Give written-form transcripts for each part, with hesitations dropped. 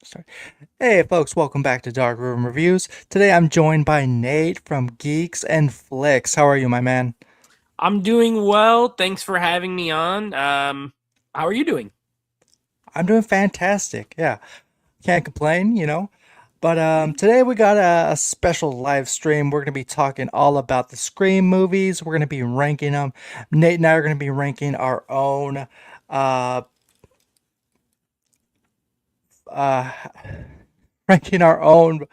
Start. Hey, folks, welcome back to Dark Room Reviews. Today I'm joined by Nate from Geeks and Flix. How are you, my man? I'm doing well. Thanks for having me on. How are you doing? I'm doing fantastic. Yeah, can't complain. But today we got a special live stream. We're going to be talking all about the Scream movies. We're going to be ranking them. Nate and I are going to be ranking our own uh, uh, ranking our own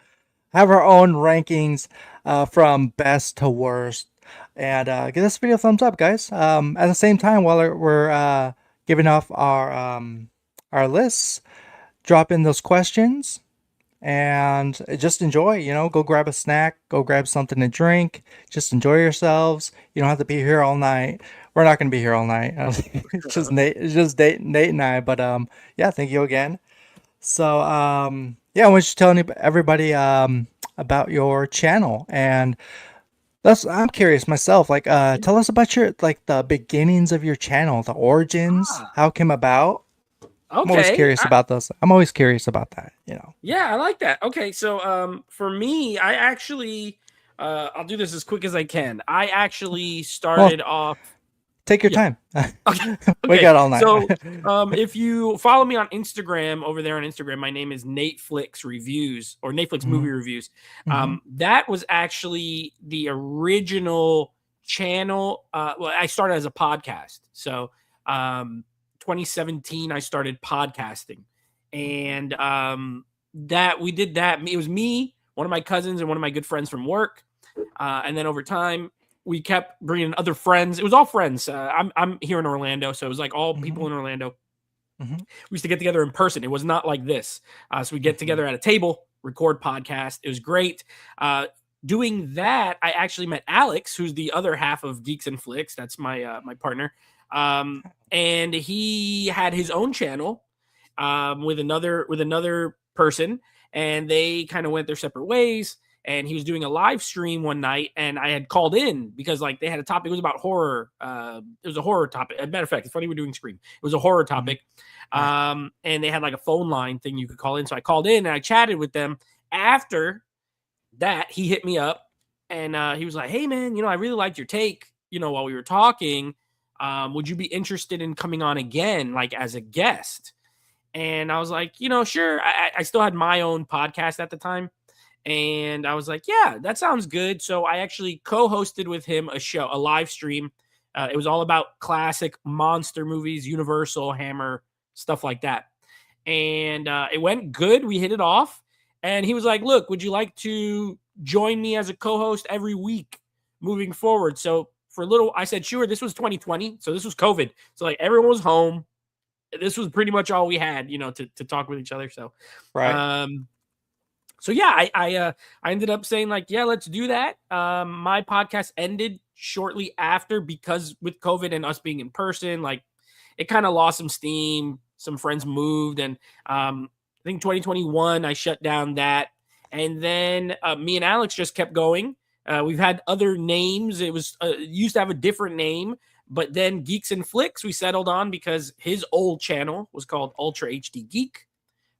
have our own rankings from best to worst. And give this video a thumbs up, guys. At the same time, while we're giving off our lists, drop in those questions and just enjoy. Go grab a snack, go grab something to drink, just enjoy yourselves. You don't have to be here all night. We're not going to be here all night. It's just Nate and I. But yeah, thank you again. So, yeah, I want you to tell everybody about your channel, and I'm curious myself. Like, tell us about the beginnings of your channel, the origins, Ah, how it came about. I'm always okay. curious about those. I'm always curious about that. Yeah, I like that. Okay, so for me, I actually I'll do this as quick as I can. I actually Well, started off. take your Yeah. time. Okay. We Okay. got all night. So if you follow me on Instagram, over there on Instagram, my name is Netflix Reviews or Netflix hmm Movie Reviews. hmm That was actually the original channel. Well, I started as a podcast. So 2017, I started podcasting. And that we did that. It was me, one of my cousins, and one of my good friends from work. And then over time, we kept bringing other friends. It was all friends. I'm here in Orlando, so it was like all hmm people in Orlando. hmm We used to get together in person. It was not like this. So we get hmm together at a table, record podcast. It was great. Doing that, I actually met Alex, who's the other half of Geeks and Flix. That's my partner. And he had his own channel with another person, and they kind of went their separate ways. And he was doing a live stream one night, and I had called in because like they had a topic. It was about horror. It was a horror topic. As a matter of fact, it's funny we're doing Scream. It was a horror hmm topic, Right. and they had like a phone line thing you could call in. So I called in and I chatted with them. After that, he hit me up, and he was like, "Hey man, I really liked your take. While we were talking, would you be interested in coming on again, like as a guest?" And I was like, sure. I still had my own podcast at the time. And I was like, yeah, that sounds good. So I actually co hosted with him a live stream. It was all about classic monster movies, Universal, Hammer, stuff like that. And it went good. We hit it off. And he was like, look, would you like to join me as a co host every week moving forward? So for a little, I said, sure. This was 2020. So this was COVID. So like everyone was home. This was pretty much all we had, to talk with each other. So, Right. um, so yeah, I ended up saying like, yeah, let's do that. My podcast ended shortly after because with COVID and us being in person, like it kind of lost some steam. Some friends moved, and I think 2021 I shut down that, and then me and Alex just kept going. We've had other names. It was used to have a different name, but then Geeks and Flicks we settled on because his old channel was called Ultra HD Geek.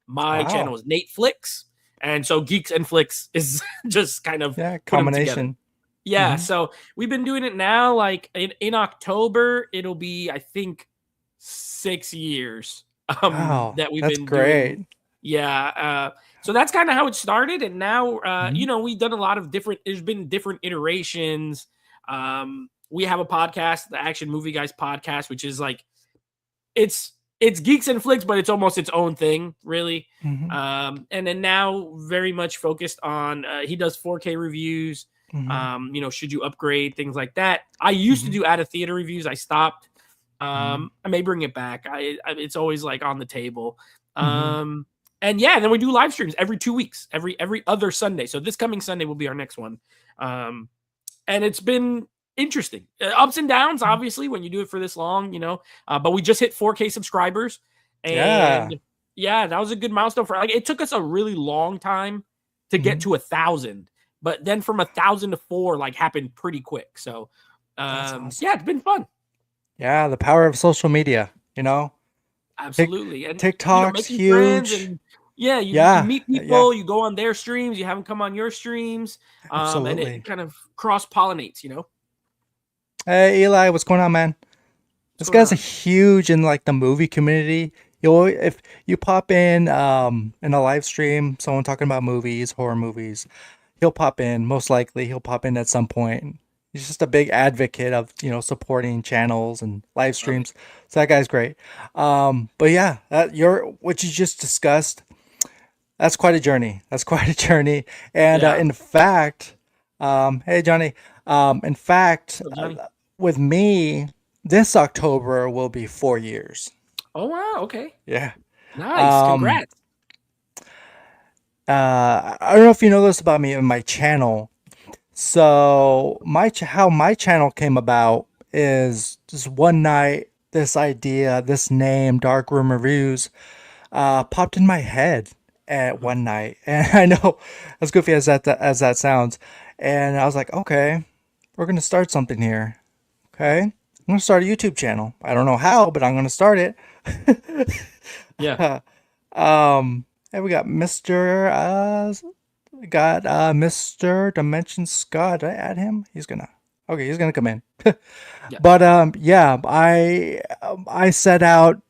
My channel Wow. was Nate Flicks. And so Geeks and Flicks is just kind of Yeah. put them together. Combination. Yeah. hmm So we've been doing it now. Like in October, it'll be, I think, 6 years Wow. that we've That's been doing. great. Yeah. So that's kind of how it started. And now, hmm we've done a lot of there's been different iterations. We have a podcast, the Action Movie Guys podcast, which is like, it's Geeks and Flicks, but it's almost its own thing, really. hmm And then now very much focused on he does 4K reviews. hmm Should you upgrade things like that? I used to hmm do out of theater reviews. I stopped. hmm I may bring it back. It's always like on the table. hmm And yeah, then we do live streams every 2 weeks, every other Sunday. So this coming Sunday will be our next one. Um, and it's been interesting. Ups and downs, obviously, when you do it for this long, but we just hit 4K subscribers, Yeah. and yeah, that was a good milestone for like it took us a really long time to get hmm to 1,000, but then from 1,000 to four like happened pretty quick. So That's awesome. yeah, it's been fun. Yeah, the power of social media. Absolutely. And TikTok's making friends huge. and Yeah, you Yeah, meet yeah, people, you go on their streams, you have them come on your streams, and it absolutely. kind of cross pollinates. You know, Hey, Eli, what's going on, man? what's This going guy's a on? huge in like the movie community. You'll if you pop in a live stream, someone talking about movies, horror movies, he'll pop in. Most likely, he'll pop in at some point. He's just a big advocate of supporting channels and live Love it. streams. So that guy's great. But yeah, your what you just discussed, that's quite a journey. That's quite a journey. And Yeah. in fact, hey Johnny, in fact, What's up, Johnny? with me, this October will be 4 years. Oh wow. Okay. Yeah. Nice. Um, Congrats. I don't know if you know this about me and my channel. So how my channel came about is just one night, this idea, this name, Darkroom Reviews, popped in my head at Mhm. one night, and I know as goofy as that sounds, and I was like, okay, we're gonna start something here. Okay, I'm gonna start a YouTube channel. I don't know how, but I'm gonna start it. Yeah. And we got Mr. Dimension Scott. Did I add him? He's gonna come in. Yeah. But yeah, I set out.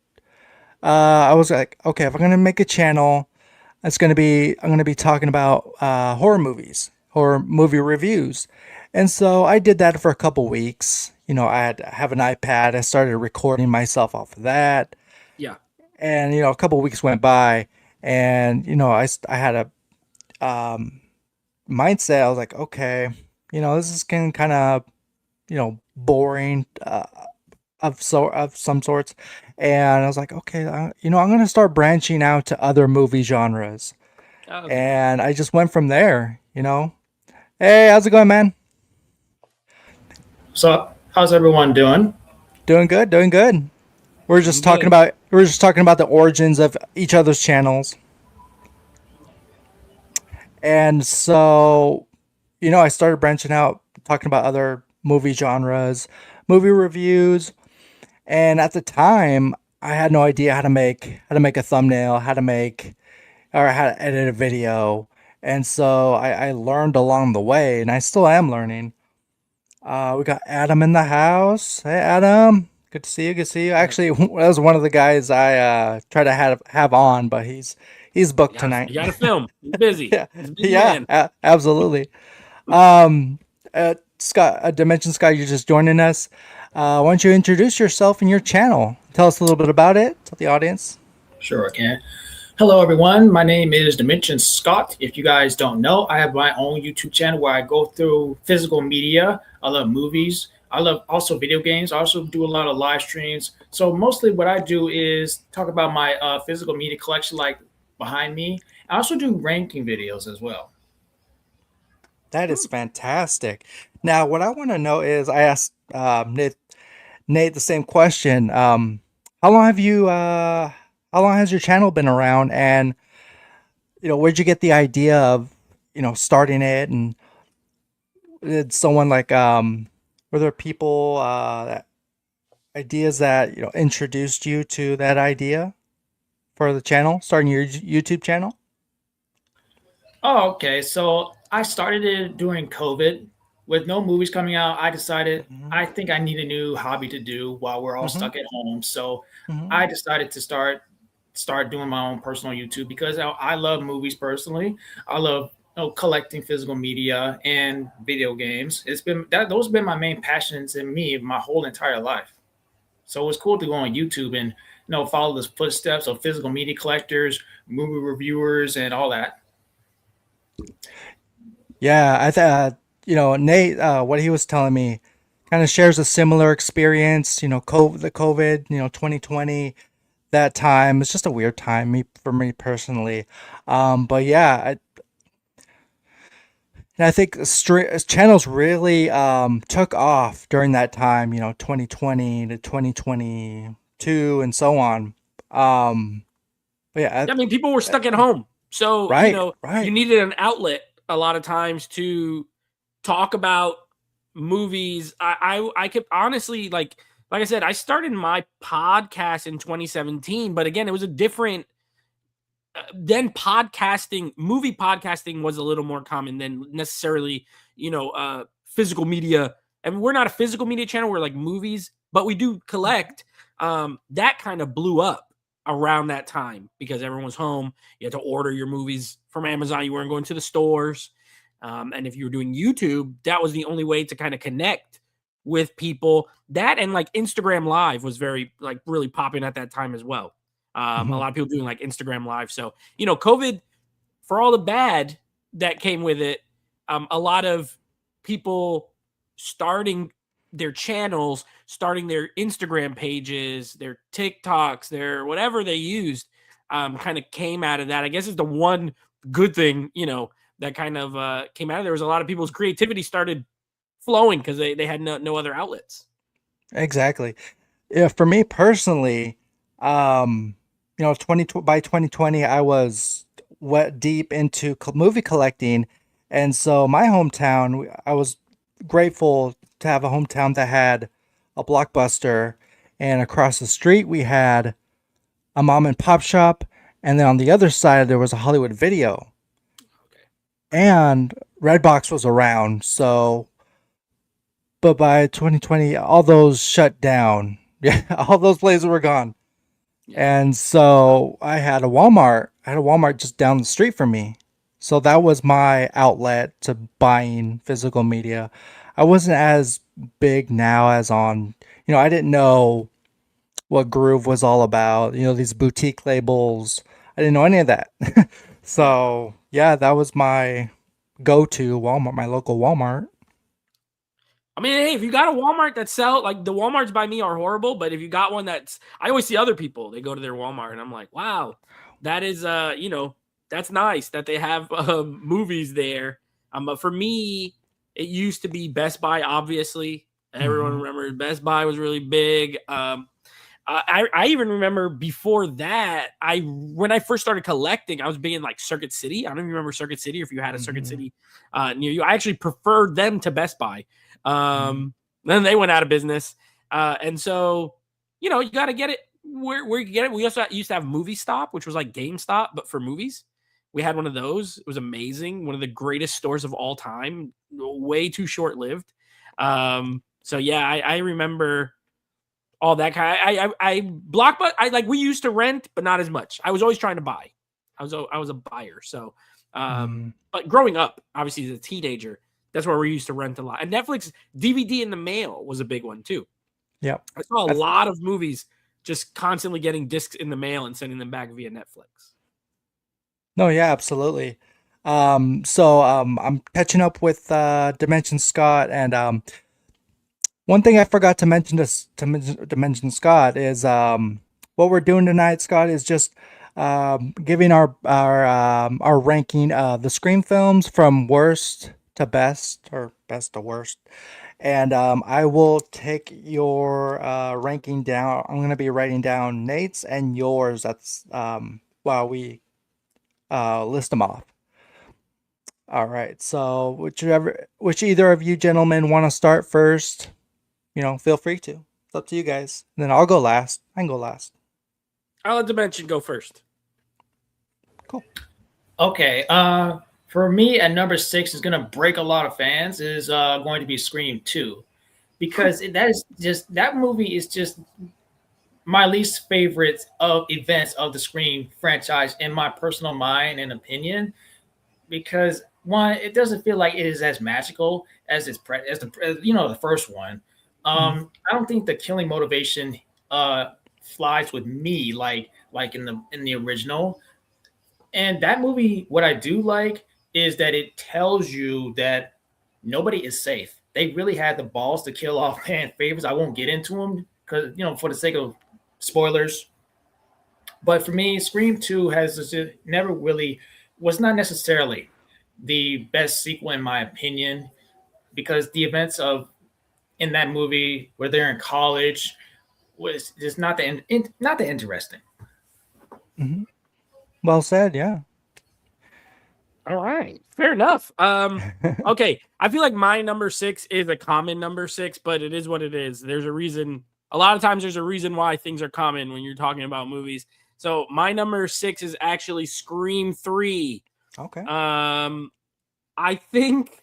I was like, okay, if I'm gonna make a channel, I'm gonna be talking about horror movies, horror movie reviews, and so I did that for a couple weeks. I have an iPad. I started recording myself off of that, Yeah. and a couple weeks went by, and I had a mindset. I was like, okay, this is getting kind of boring. Of some sorts, and I was like, okay, I'm gonna start branching out to other movie genres, Okay. and I just went from there. Hey, how's it going, man? So, how's everyone doing? Doing good, doing good. Doing good. We're just talking about the origins of each other's channels, and so I started branching out, talking about other movie genres, movie reviews, and at the time, I had no idea how to make a thumbnail, how to edit a video. And so I learned along the way, and I still am learning. We got Adam in the house. Hey, Adam. Good to see you. Good to see you. Yeah. Actually, that was one of the guys I try to have on, but he's booked tonight. You got to film. He's busy. Yeah, He's a busy yeah, man. absolutely. Um, Scott, Dimension Scott, you're just joining us. Why don't you introduce yourself and your channel? Tell us a little bit about it. Tell the audience. Sure, I can. Hello, everyone. My name is Dimension Scott. If you guys don't know, I have my own YouTube channel where I go through physical media. I love movies. I love also video games. I also do a lot of live streams. So mostly what I do is talk about my physical media collection, like behind me. I also do ranking videos as well. That is Hmm. fantastic. Now, what I want to know is, I asked Nate the same question. How long have you? How long has your channel been around? And where'd you get the idea of starting it? And did someone like were there people ideas that introduced you to that idea for the channel, starting your YouTube channel? Oh, okay. So I started it during COVID. With no movies coming out, I decided Hmm. I think I need a new hobby to do while we're all Hmm. stuck at home. So Hmm. I decided to start doing my own personal YouTube because I love movies personally. I love collecting physical media and video games. It's been that those have been my main passions in me my whole entire life. So it was cool to go on YouTube and follow the footsteps of physical media collectors, movie reviewers, and all that. Yeah, I thought Nate, what he was telling me, kind of shares a similar experience. The COVID, 2020, that time it's just a weird time for me personally. But yeah, and I think channels really took off during that time. 2020 to 2022 and so on. Um, but yeah, I mean, people were stuck at home. So, right, you right. needed an outlet a lot of times to talk about movies. I could honestly like I said, I started my podcast in 2017, but again, it was a different then podcasting, movie podcasting was a little more common than necessarily, physical media. And we're not a physical media channel. We're like movies, but we do collect. That kind of blew up around that time because everyone was home. You had to order your movies from Amazon. You weren't going to the stores. And if you were doing YouTube, that was the only way to kind of connect with people. That and like Instagram Live was very like really popping at that time as well. A lot of people doing like Instagram Live. So, COVID, for all the bad that came with it, a lot of people starting their channels, starting their Instagram pages, their TikToks, their whatever they used, kind of came out of that. I guess it's the one good thing, that kind of came out of there was a lot of people's creativity started flowing because they had no other outlets. Exactly. Yeah, for me personally, by 2020, I was deep into movie collecting, and so my hometown, I was grateful to have a hometown that had a Blockbuster, and across the street we had a mom and pop shop, and then on the other side there was a Hollywood Video. And Redbox was around, but by 2020, all those shut down. Yeah, all those places were gone. Yeah. And so I had a Walmart. Just down the street from me. So that was my outlet to buying physical media. I wasn't as big now as on, I didn't know what Groove was all about, these boutique labels. I didn't know any of that. So, yeah, that was my go-to Walmart, my local Walmart. I mean, hey, if you got a Walmart that sell, like the Walmarts by me are horrible, but if you got one I always see other people, they go to their Walmart and I'm like, wow, that is, that's nice that they have movies there. But for me, it used to be Best Buy, obviously. Everyone remembers Best Buy was really big. I even remember before that, when I first started collecting, I was big in like Circuit City. I don't even remember Circuit City, or if you had a Circuit City near you. I actually preferred them to Best Buy. Then they went out of business. And so, you got to get it where you get it. We also used to have Movie Stop, which was like GameStop, but for movies. We had one of those. It was amazing. One of the greatest stores of all time. Way too short-lived. So yeah, I remember all that kind. We used to rent, but not as much. I was always trying to buy. I was a buyer. So, but growing up, obviously as a teenager, that's where we used to rent a lot. And Netflix DVD in the mail was a big one too. Yeah, I saw a lot of movies just constantly getting discs in the mail and sending them back via Netflix. No, yeah, absolutely. So I'm catching up with Dimension Scott, and one thing I forgot to mention to mention Scott is what we're doing tonight. Scott is just giving our ranking the Scream films from worst to best, or best to worst, and I will take your ranking down. I'm going to be writing down Nate's and yours. That's while we list them off. All right. So which either of you gentlemen want to start first? Feel free to. It's up to you guys. And then I'll go last. I can go last. I'll let Dimension go first. Cool. Okay. For me, at number 6 is going to break a lot of fans. Is going to be Scream 2, because that movie is just my least favorite of events of the Scream franchise in my personal mind and opinion. Because one, it doesn't feel like it is as magical as the first one. I don't think the killing motivation flies with me like in the original. And that movie, what I do like is that it tells you that nobody is safe. They really had the balls to kill off fan favorites. I won't get into them because for the sake of spoilers. But for me, Scream 2 was not necessarily the best sequel in my opinion, because the events in that movie where they're in college was just not that interesting. Mm-hmm. Well said. Yeah. All right. Fair enough. Okay. I feel like my number 6 is a common number 6, but it is what it is. There's a reason. A lot of times there's a reason why things are common when you're talking about movies. So my number 6 is actually Scream 3. Okay. I think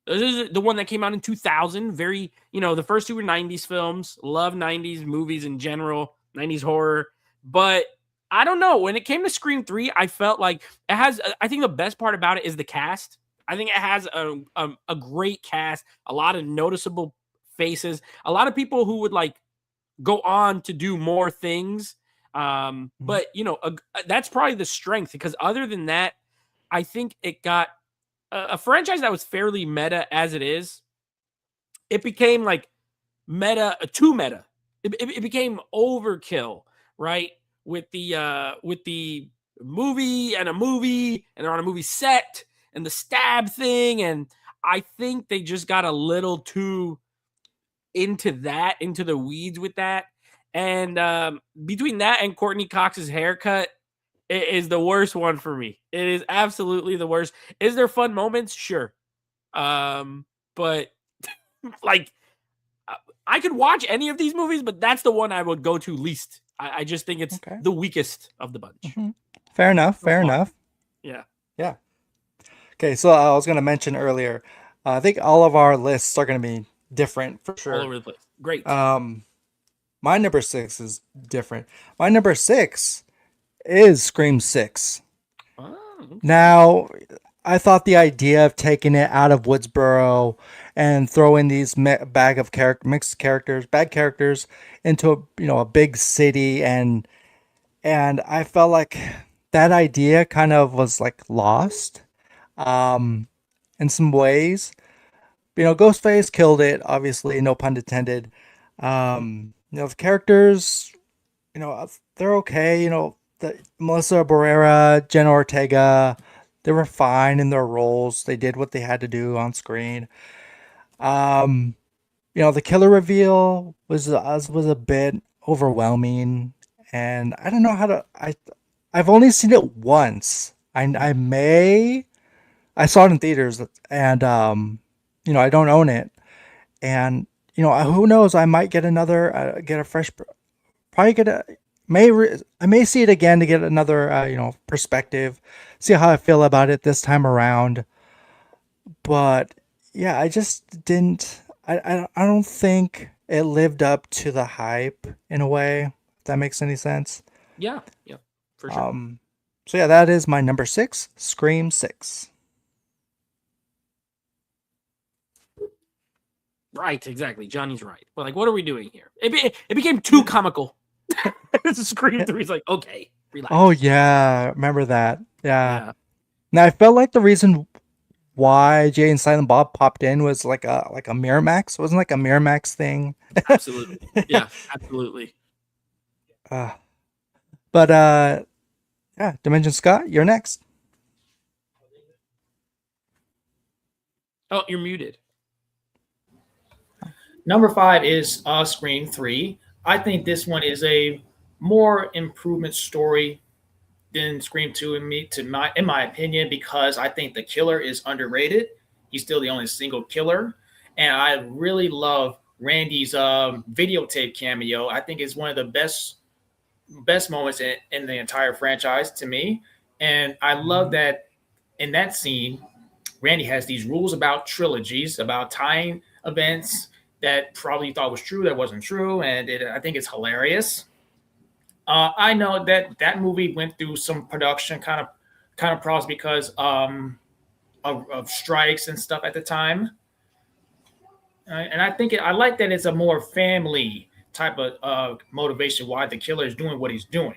this is the one that came out in 2000. Very, the first two were 90s films. Love 90s movies in general, 90s horror. But I don't know. When it came to Scream 3, I felt like it has, I think the best part about it is the cast. I think it has a great cast, a lot of noticeable faces, a lot of people who would like go on to do more things. But that's probably the strength, because other than that, I think it got a franchise that was fairly meta as it is. It became like too meta. It became overkill, right? With the movie and they're on a movie set and the stab thing, and I think they just got a little too into the weeds with that. And between that and Courtney Cox's haircut, it is the worst one for me. It is absolutely the worst. Is there fun moments? Sure. But like, I could watch any of these movies, but that's the one I would go to least. I just think it's the weakest of the bunch. Mm-hmm. Fair enough. Yeah. Yeah. Okay, so I was going to mention earlier, I think all of our lists are going to be different for sure. All over the place. Great. My number 6 is different. My number 6 is Scream 6. Oh, okay. Now, I thought the idea of taking it out of Woodsboro and throwing these bag of mixed characters, bad characters, into a big city, and I felt like that idea kind of was like lost, in some ways. Ghostface killed it, obviously, no pun intended. The characters, they're okay. The Melissa Barrera, Jenna Ortega, they were fine in their roles. They did what they had to do on screen. The killer reveal was a bit overwhelming, and I don't know how to. I've only seen it once. I saw it in theaters, and I don't own it, and who knows? I might get another, get a fresh, probably get a. I may see it again to get another, perspective, see how I feel about it this time around. But yeah, I just didn't. I don't think it lived up to the hype in a way. If that makes any sense. Yeah, for sure. So yeah, that is my number 6, Scream 6. Right, exactly. Johnny's right. But like, what are we doing here? It became too comical. Scream 3 is like, okay, relax. Oh yeah, remember that? Yeah. Now I felt like the reason why Jay and Silent Bob popped in was like a Miramax. It wasn't like a Miramax thing. Absolutely. Yeah, absolutely. But Dimension Scott, you're next. Oh, you're muted. Number 5 is Scream 3. I think this one is a more improvement story than Scream 2 in my opinion, because I think the killer is underrated. He's still the only single killer. And I really love Randy's videotape cameo. I think it's one of the best moments in the entire franchise to me. And I love that in that scene, Randy has these rules about trilogies, about tying events that probably you thought was true, that wasn't true. And I think it's hilarious. I know that movie went through some production kind of problems because of strikes and stuff at the time. And I think I like that it's a more family type of motivation why the killer is doing what he's doing.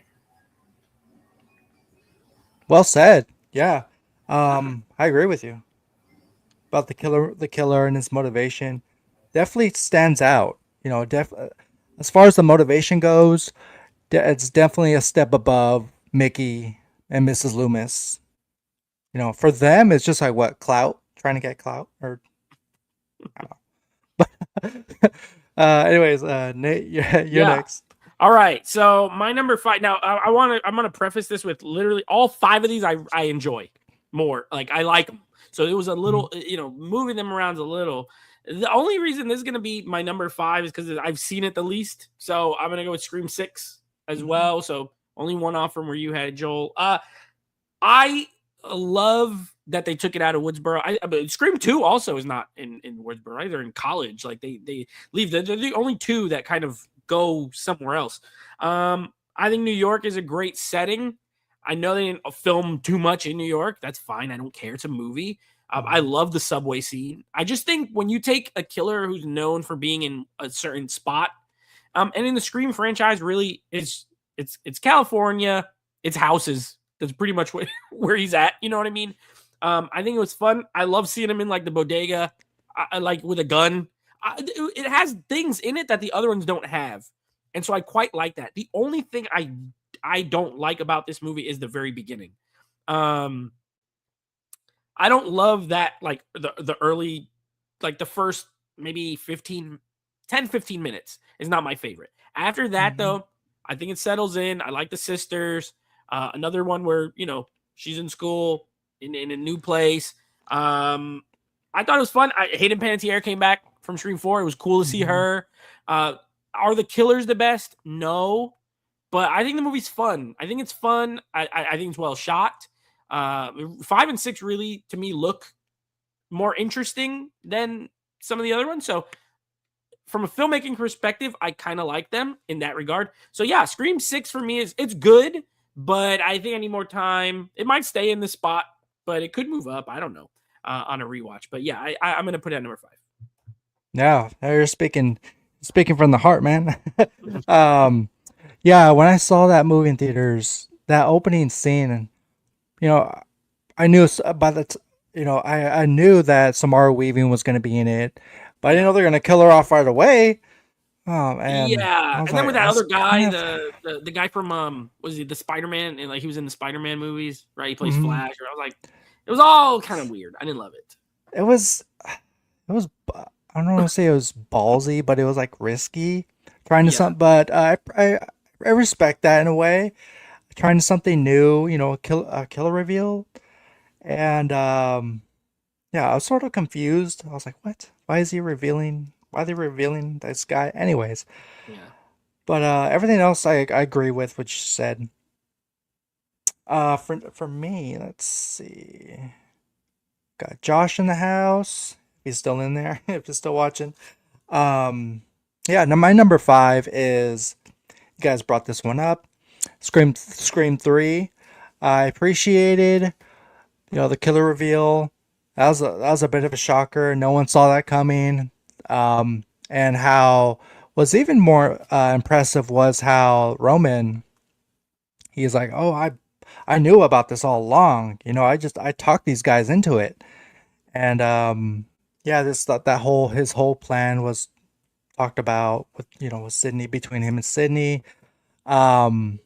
Well said. Yeah. I agree with you about the killer and his motivation. Definitely stands out. As far as the motivation goes, it's definitely a step above Mickey and Mrs. Loomis. For them, it's just like what, clout, trying to get clout, or I don't know. Anyways, Nate, you're next. All right, so my number 5. Now, I'm gonna preface this with literally all 5 of these I enjoy more. Like, I like them. So it was a little, moving them around a little. The only reason this is gonna be my number 5 is because I've seen it the least. So I'm gonna go with Scream 6 as well. So Only one off from where you had, Joel. I love that they took it out of Woodsboro. But Scream 2 also is not in Woodsboro. Right? They're in college. Like they leave. They're the only two that kind of go somewhere else. I think New York is a great setting. I know they didn't film too much in New York. That's fine. I don't care. It's a movie. I love the subway scene. I just think when you take a killer who's known for being in a certain spot, and in the Scream franchise, really, it's California, it's houses. That's pretty much where he's at. You know what I mean? I think it was fun. I love seeing him in like the bodega, like with a gun. It has things in it that the other ones don't have, and so I quite like that. The only thing I don't like about this movie is the very beginning. I don't love that, like the early, like the first maybe 15 minutes is not my favorite. After that, though, I think it settles in. I like the sisters. Another one where, she's in school in a new place. I thought it was fun. Hayden Panettiere came back from Scream 4. It was cool to see her. Are the killers the best? No. But I think the movie's fun. I think it's fun. I think it's well shot. 5 and 6 really, to me, look more interesting than some of the other ones. So from a filmmaking perspective, I kind of like them in that regard. So yeah, Scream 6 for me it's good, but I think I need more time. It might stay in this spot, but it could move up. I don't know on a rewatch. But yeah, I'm going to put it at number 5. Yeah, you're speaking from the heart, man. Yeah, when I saw that movie in theaters, that opening scene, and I knew by the I knew that Samara Weaving was going to be in it, but I didn't know they're going to kill her off right away. Oh man, yeah, and then with that other guy, kind of... the guy from was he the Spider-Man, and like he was in the Spider-Man movies, right? He plays Flash. Or I was like, it was all kind of weird. I didn't love it. It was I don't want to say it was ballsy, but it was like risky, trying to something. But I respect that in a way, trying to something new. Killer reveal, and yeah, I was sort of confused. I was like, what? Why is he revealing? Why are they revealing this guy? Anyways, Yeah. but everything else I agree with what you said. For me, let's see. Got Josh in the house. He's still in there. If he's still watching. Yeah, my number 5 is, you guys brought this one up. Scream 3. I appreciated, the killer reveal. That was a bit of a shocker. No one saw that coming. And how was even more impressive was how Roman, he's like, oh, I knew about this all along. I talked these guys into it. And yeah, his whole plan was talked about with Sydney, between him and Sydney. But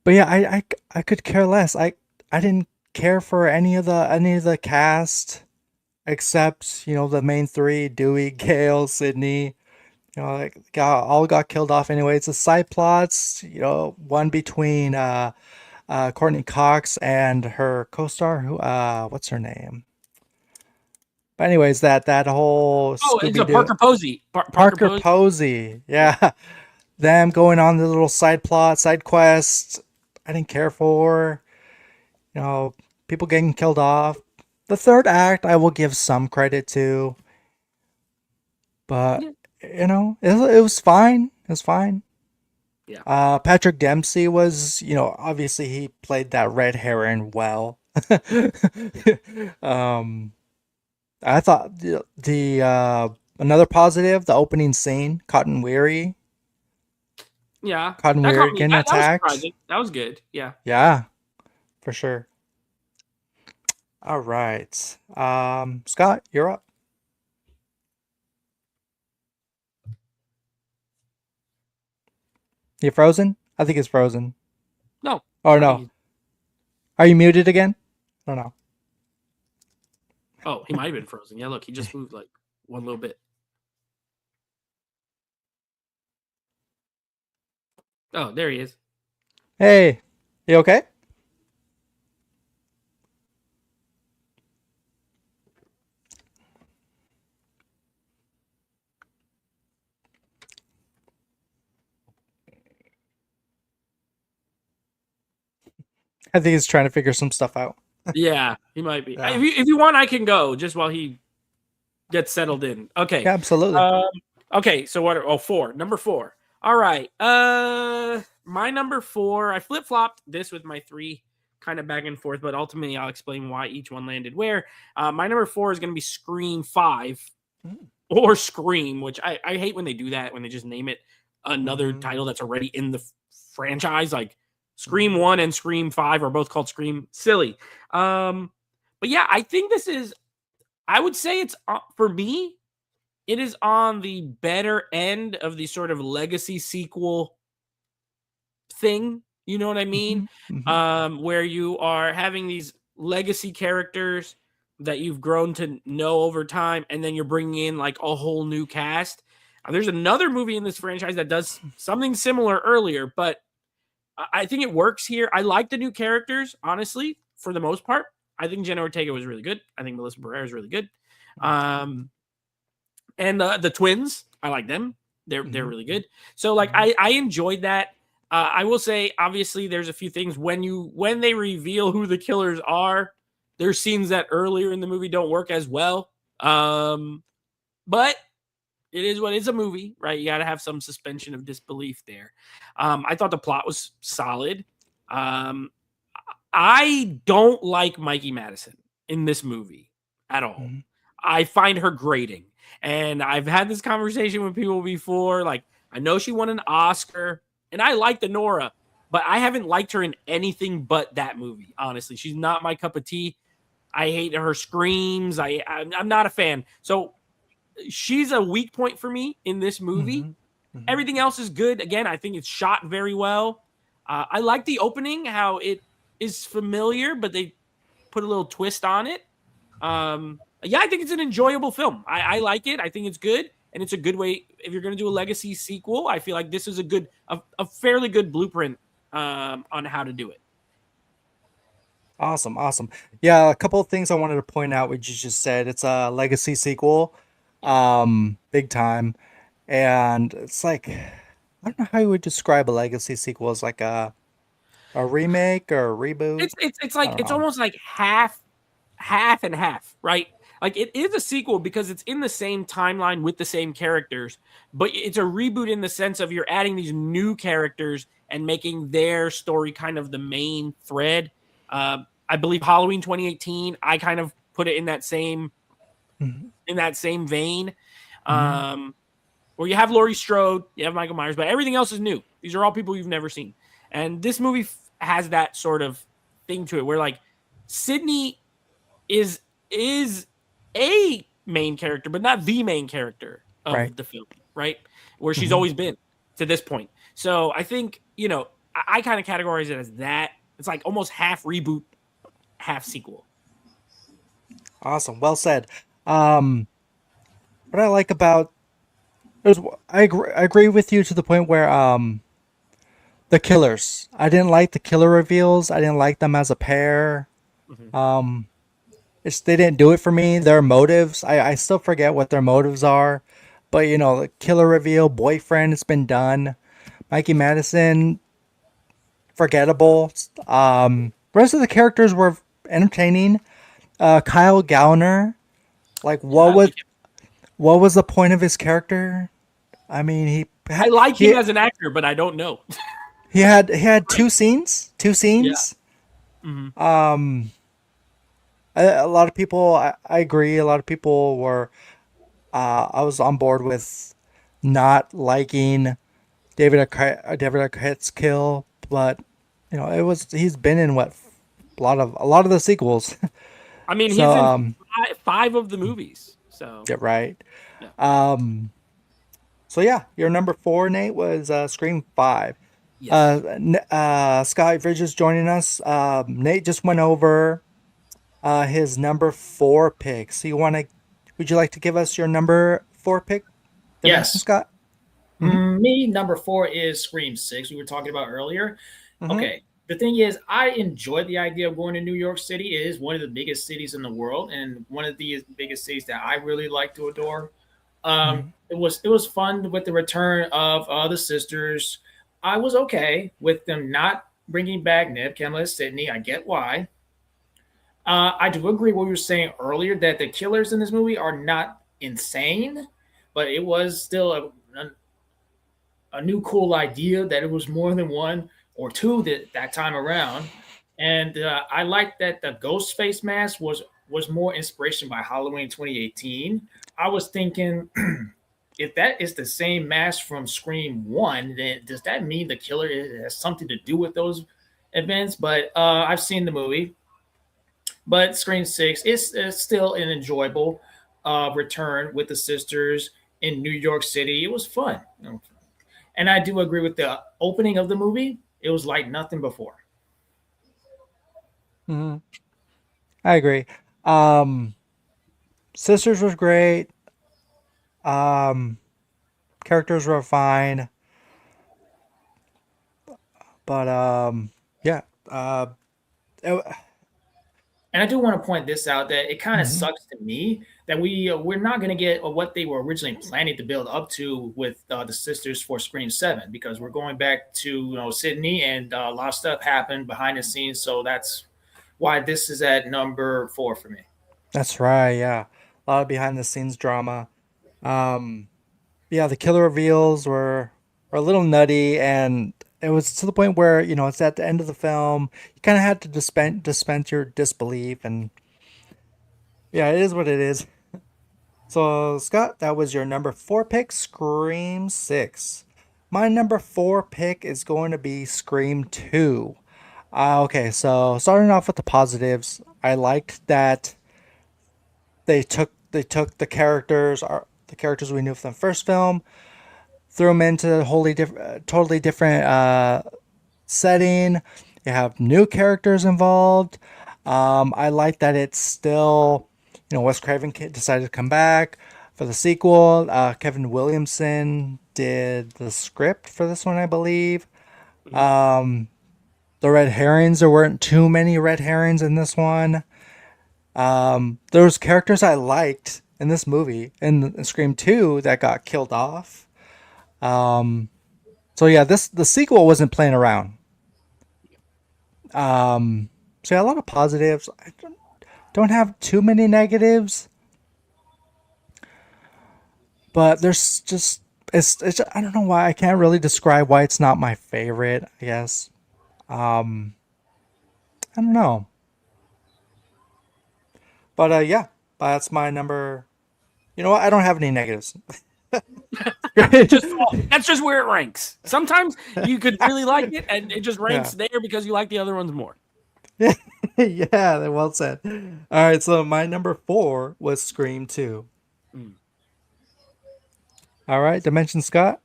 yeah, I could care less. I didn't care for any of the cast except the main 3: Dewey, Gale, Sydney. All got killed off anyway. It's the side plots. One between Courtney Cox and her co-star, who what's her name? But anyways, that whole It's a Parker Posey. Parker Posey. Yeah. Them going on the little side quests, I didn't care for. People getting killed off. The third act, I will give some credit to. But, it was fine. It was fine. Yeah. Patrick Dempsey was, obviously he played that red herring well. I thought the another positive, the opening scene, Cotton Weary. Yeah. Cotton Weary getting attacked. That was good. Yeah. Yeah, for sure. All right. Scott, you're up. You frozen? I think it's frozen. No. Oh no. Are you muted again? I don't know. Oh, he might have been frozen. Yeah, look, he just moved like one little bit. Oh, there he is. Hey, you okay? I think he's trying to figure some stuff out. Yeah, he might be. Yeah. If you want, I can go just while he gets settled in. Okay. Yeah, absolutely. Okay, so what? Oh, 4. Number 4. All right. My number 4. I flip flopped this with my 3, kind of back and forth, but ultimately I'll explain why each one landed where. My number 4 is going to be Scream 5 or Scream, which I hate when they do that, when they just name it another title that's already in the franchise. Like Scream 1 and Scream 5 are both called Scream. Silly. But yeah, I think this is, I would say it's, for me, it is on the better end of the sort of legacy sequel thing. You know what I mean? Where you are having these legacy characters that you've grown to know over time, and then you're bringing in like a whole new cast. There's another movie in this franchise that does something similar earlier, but I think it works here. I like the new characters, honestly, for the most part. I think Jenna Ortega was really good. I think Melissa Barrera is really good. And the twins, I like them. They're really good. So like I enjoyed that. I will say, obviously, there's a few things when they reveal who the killers are. There's scenes that earlier in the movie don't work as well. But it is what it's a movie, right? You got to have some suspension of disbelief there. I thought the plot was solid. I don't like Mikey Madison in this movie at all. I find her grating. And I've had this conversation with people before. Like, I know she won an Oscar, and I like the Nora, but I haven't liked her in anything but that movie, honestly. She's not my cup of tea. I hate her screams. I'm not a fan. So she's a weak point for me in this movie. Everything else is good. Again, I think it's shot very well. I like the opening, how it is familiar, but they put a little twist on it. Yeah, I think it's an enjoyable film. I like it. I think it's good, and it's a good way. If you're going to do a legacy sequel, I feel like this is a fairly good blueprint on how to do it. Awesome. Yeah, a couple of things I wanted to point out, what you just said. It's a legacy sequel, big time, and it's like, I don't know how you would describe a legacy sequel. It's like a remake or a reboot. It's like it's almost like half and half, right? Like it is a sequel because it's in the same timeline with the same characters, but it's a reboot in the sense of you're adding these new characters and making their story kind of the main thread. I believe Halloween 2018, I kind of put it in that same vein. Where you have Laurie Strode, you have Michael Myers, but everything else is new. These are all people you've never seen. And this movie has that sort of thing to it where like Sydney is a main character, but not the main character of the film, right? Where she's always been to this point. So I think, I kind of categorize it as that. It's like almost half reboot, half sequel. Awesome. Well said. What I like about I agree with you to the point where the killers. I didn't like the killer reveals. I didn't like them as a pair. They didn't do it for me. Their motives, I still forget what their motives are. But the killer reveal, boyfriend, it's been done. Mikey Madison, forgettable. Rest of the characters were entertaining. Kyle Gallner, like what was the point of his character? I mean, I like him as an actor, but I don't know. he had two scenes. Yeah. A lot of people, I agree. A lot of people were. I was on board with not liking David Arquette's kill, but he's been in a lot of the sequels. I mean, he's in 5 of the movies. So yeah, right. Yeah. So yeah, your number 4, Nate, was Scream 5. Yes. Scott Bridges joining us. Nate just went over his number 4 pick. So would you like to give us your number 4 pick? Yes, Scott. Me, number 4 is Scream 6. We were talking about earlier. Okay. The thing is, I enjoy the idea of going to New York City. It is one of the biggest cities in the world, and one of the biggest cities that I really like to adore. It was fun with the return of the sisters. I was okay with them not bringing back Neve Campbell as Sydney. I get why. I do agree with what you were saying earlier that the killers in this movie are not insane, but it was still a new cool idea that it was more than one or two that time around. And I like that the ghost face mask was more inspiration by Halloween 2018. I was thinking, if that is the same mask from Scream One, then does that mean the killer has something to do with those events? But I've seen the movie, but Scream Six is still an enjoyable return with the sisters in New York City. It was fun, and I do agree with the opening of the movie. It was like nothing before. Hmm. I agree. Um, Sisters was great. Um, Characters were fine, but yeah. It- And I do want to point this out that it kind of mhm. sucks to me that we're not going to get what they were originally planning to build up to with the sisters for Scream Seven, because we're going back to Sydney, and a lot of stuff happened behind the scenes. So that's why this is at number 4 for me. That's right. Yeah, a lot of behind the scenes drama. Um, yeah, the killer reveals were a little nutty, and it was to the point where it's at the end of the film. You kind of had to dispense your disbelief, and yeah, it is what it is. So Scott, that was your number four pick, Scream Six. My number four pick is going to be Scream Two. Okay, so starting off with the positives, I liked that they took the characters we knew from the first film, threw them into a totally different setting. You have new characters involved. I like that it's still, Wes Craven decided to come back for the sequel. Kevin Williamson did the script for this one, I believe. Mhm. The red herrings, there weren't too many red herrings in this one. There was characters I liked in this movie in Scream 2 that got killed off. Um, so yeah, the sequel wasn't playing around. So yeah, a lot of positives. I don't have too many negatives, but there's just it's I don't know why I can't really describe why it's not my favorite. I guess um, I don't know, but yeah, that's my number. You know what? I don't have any negatives. It's just that's just where it ranks. Sometimes you could really like it, and it just ranks Yeah. there because you like the other ones more. Yeah, well said. All right, so my number four was Scream 2. Mm. All right, Dimension Scott,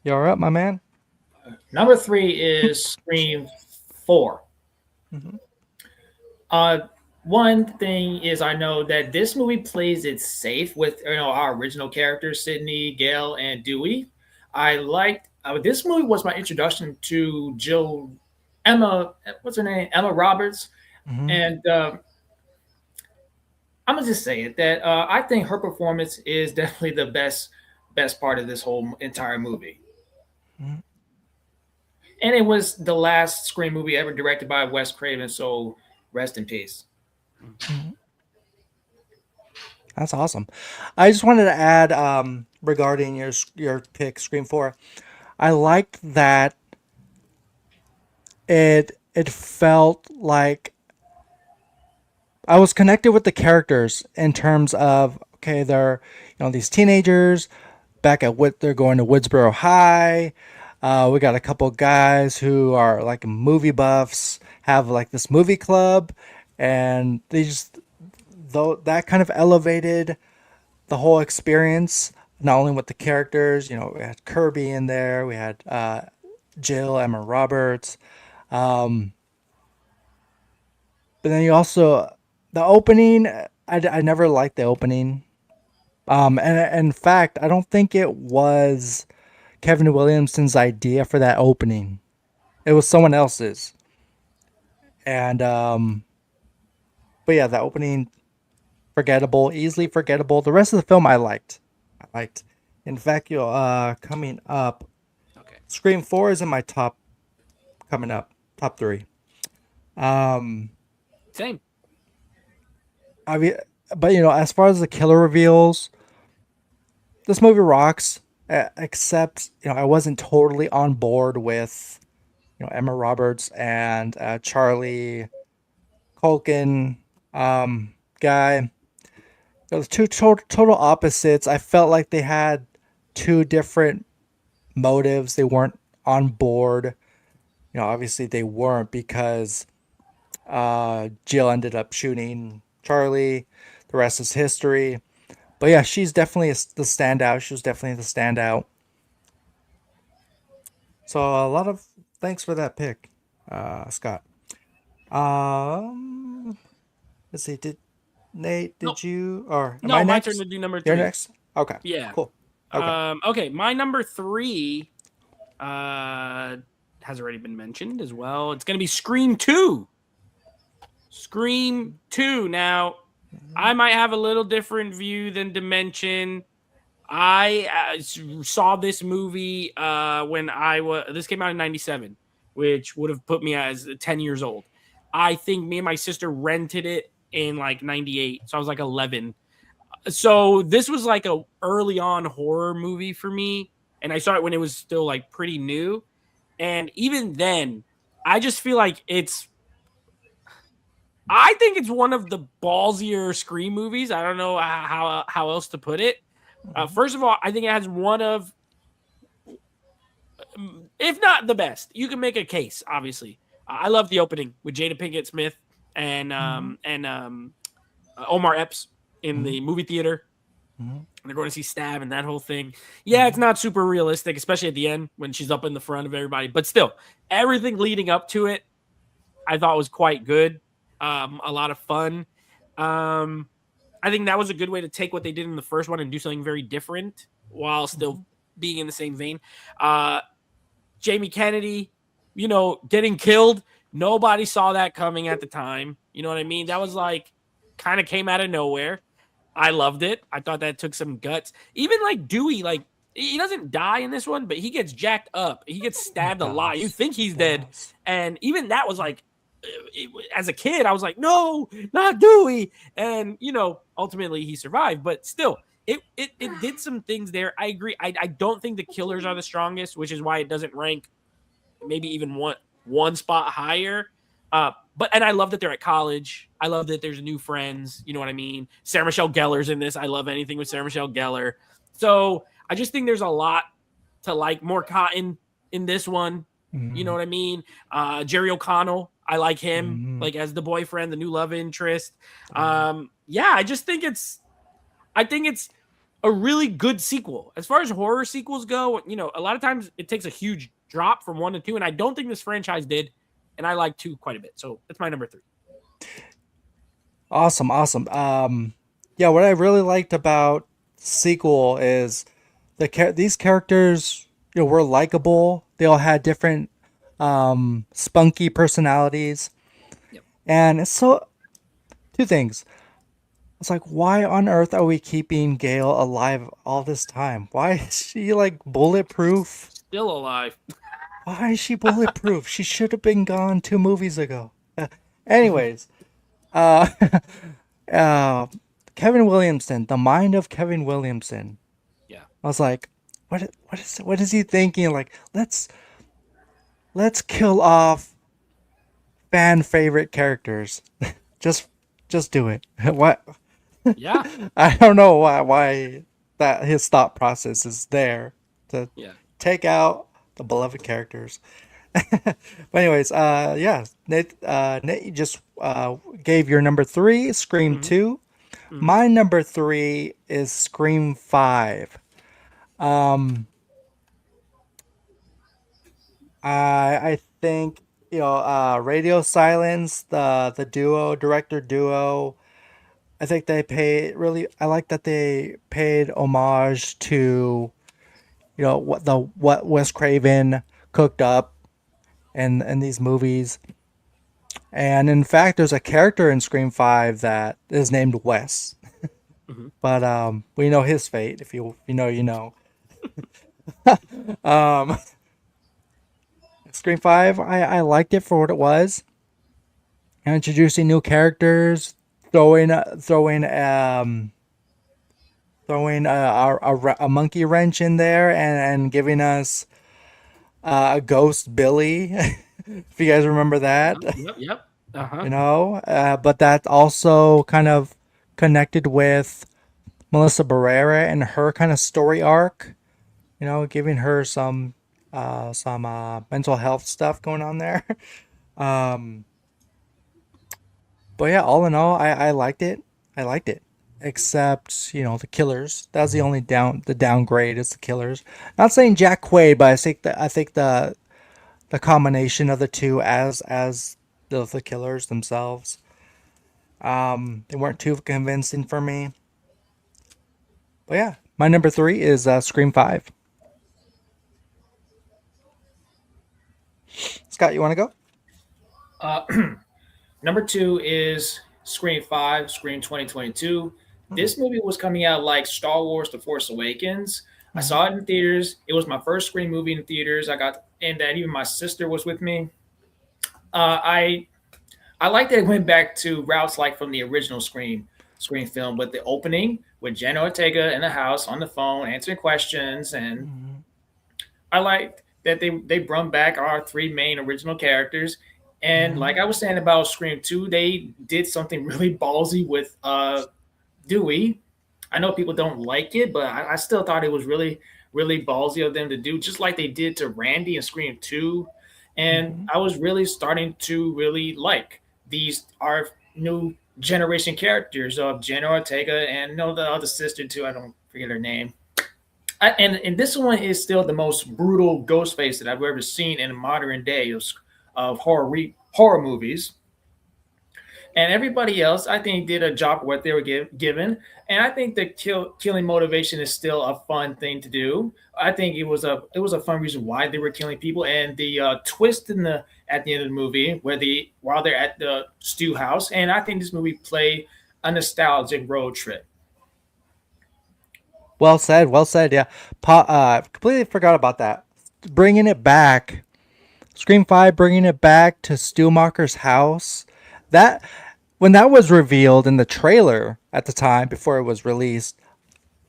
you're up, my man. Number 3 is Scream 4. Hmm. Uh, One thing is I know that this movie plays it safe with our original characters, Sydney, Gail, and Dewey. I liked this movie was my introduction to Emma, what's her name, Emma Roberts, Hmm. and I'm gonna just say it that I think her performance is definitely the best part of this whole entire movie. Hmm. And it was the last Scream movie ever directed by Wes Craven, so rest in peace. That's awesome. I just wanted to add regarding your pick, Scream 4. I liked that it felt like I was connected with the characters in terms of okay, they're these teenagers back at what they're going to Woodsboro High. We got a couple guys who are like movie buffs, have like this movie club, and they just though that kind of elevated the whole experience. Not only with the characters, we had Kirby in there, we had Jill, Emma Roberts, um, but then you also the opening. I never liked the opening. And in fact, I don't think it was Kevin Williamson's idea for that opening. It was someone else's. And but yeah, the opening forgettable, easily forgettable. The rest of the film I liked. I liked. In fact, coming up, Okay. Scream 4 is in my top coming up. top three. Um, Same. I mean, but as far as the killer reveals, this movie rocks. Except, I wasn't totally on board with, Emma Roberts and Charlie Culkin guy. Those two total opposites. I felt like they had two different motives. They weren't on board. Obviously they weren't because Jill ended up shooting Charlie. The rest is history. But yeah, she's definitely the standout. She was definitely the standout. So a lot of thanks for that pick, Scott. Um, let's see. Did Nate? No, Did you? Or am no, I my turn next? to do number You're 3. next. Okay. Yeah. Cool. Okay. Okay, my number 3 has already been mentioned as well. It's going to be Scream 2. Scream 2. Now, I might have a little different view than Dimension. I saw this movie when this came out in 97, which would have put me as 10 years old. I think me and my sister rented it in like 98. So I was like 11. So this was like a early on horror movie for me. And I saw it when it was still like pretty new. And even then, I just feel like I think it's one of the ballsier Scream movies. I don't know how else to put it. First of all, I think it has one of, if not the best, you can make a case. Obviously, I love the opening with Jada Pinkett Smith and Omar Epps in the movie theater. And they're going to see Stab and that whole thing. Yeah, it's not super realistic, especially at the end when she's up in the front of everybody. But still, everything leading up to it, I thought was quite good. A lot of fun. I think that was a good way to take what they did in the first one and do something very different while still being in the same vein. Jamie Kennedy, getting killed. Nobody saw that coming at the time. You know what I mean? That was like kind of came out of nowhere. I loved it. I thought that took some guts. Even like Dewey, like he doesn't die in this one, but he gets jacked up. He gets stabbed a lot. You think he's dead. And even that was like, as a kid, I was like, no, not Dewey. And, ultimately he survived. But still, it did some things there. I agree. I don't think the killers are the strongest, which is why it doesn't rank maybe even one spot higher. And I love that they're at college. I love that there's new friends. You know what I mean? Sarah Michelle Gellar's in this. I love anything with Sarah Michelle Gellar. So I just think there's a lot to like. More Cotton in this one. You know what I mean? Jerry O'Connell. I like him like as the boyfriend, the new love interest. Yeah, I think it's a really good sequel. As far as horror sequels go, a lot of times it takes a huge drop from 1 to 2, and I don't think this franchise did. And I like 2 quite a bit. So that's my number 3. Awesome. Yeah, what I really liked about sequel is these characters, were likable. They all had different spunky personalities. Yep. And it's two things. It's like, why on earth are we keeping Gail alive all this time? Why is she like bulletproof? Still alive. Why is she bulletproof? She should have been gone 2 movies ago. Anyways, Kevin Williamson, the mind of Kevin Williamson. Yeah. I was like, what is he thinking? Like, let's kill off fan favorite characters. just do it. What? Yeah. I don't know why that his thought process is there to take out the beloved characters. But anyways, Nate, you just gave your number 3, Scream 2. My number 3 is Scream 5. I think Radio Silence, the director duo. I think they I like that they paid homage to what Wes Craven cooked up in these movies. And in fact, there's a character in Scream 5 that is named Wes. But we know his fate. If you know, you know. Scream 5, I liked it for what it was. Introducing new characters, throwing a monkey wrench in there, and giving us a ghost Billy. If you guys remember that, Yep. Uh-huh. you know, but that also kind of connected with Melissa Barrera and her kind of story arc. You know, giving her some mental health stuff going on there. Um, but yeah, all in all, I liked it. I liked it. Except, you know, the killers. That was the only downgrade is the killers. Not saying Jack Quaid, but I think the combination of the two as the killers themselves. They weren't too convincing for me. But yeah, my number 3 is Scream 5. Scott, you want to go? Uh, Number 2 is Scream 5, Scream 2022. This movie was coming out like Star Wars: The Force Awakens. I saw it in theaters. It was my first Scream movie in theaters. And that even my sister was with me. I like that it went back to routes like from the original Scream film, with the opening with Jenna Ortega in the house on the phone answering questions, and I liked that they brought back our 3 main original characters. And like I was saying about Scream 2, they did something really ballsy with Dewey. I know people don't like it, but I still thought it was really, really ballsy of them to do, just like they did to Randy in Scream 2. And I was really starting to really like these our new generation characters of Jenna Ortega and the other sister too. I don't forget her name. And this one is still the most brutal ghost face that I've ever seen in a modern day of horror movies. And everybody else, I think, did a job of what they were given. And I think the killing motivation is still a fun thing to do. I think it was a fun reason why they were killing people. And the twist at the end of the movie, while they're at the stew house, and I think this movie played a nostalgic road trip. Well said. Well said. Yeah. Completely forgot about that. Bringing it back. Scream 5 bringing it back to Stumacher's house. That when that was revealed in the trailer at the time before it was released,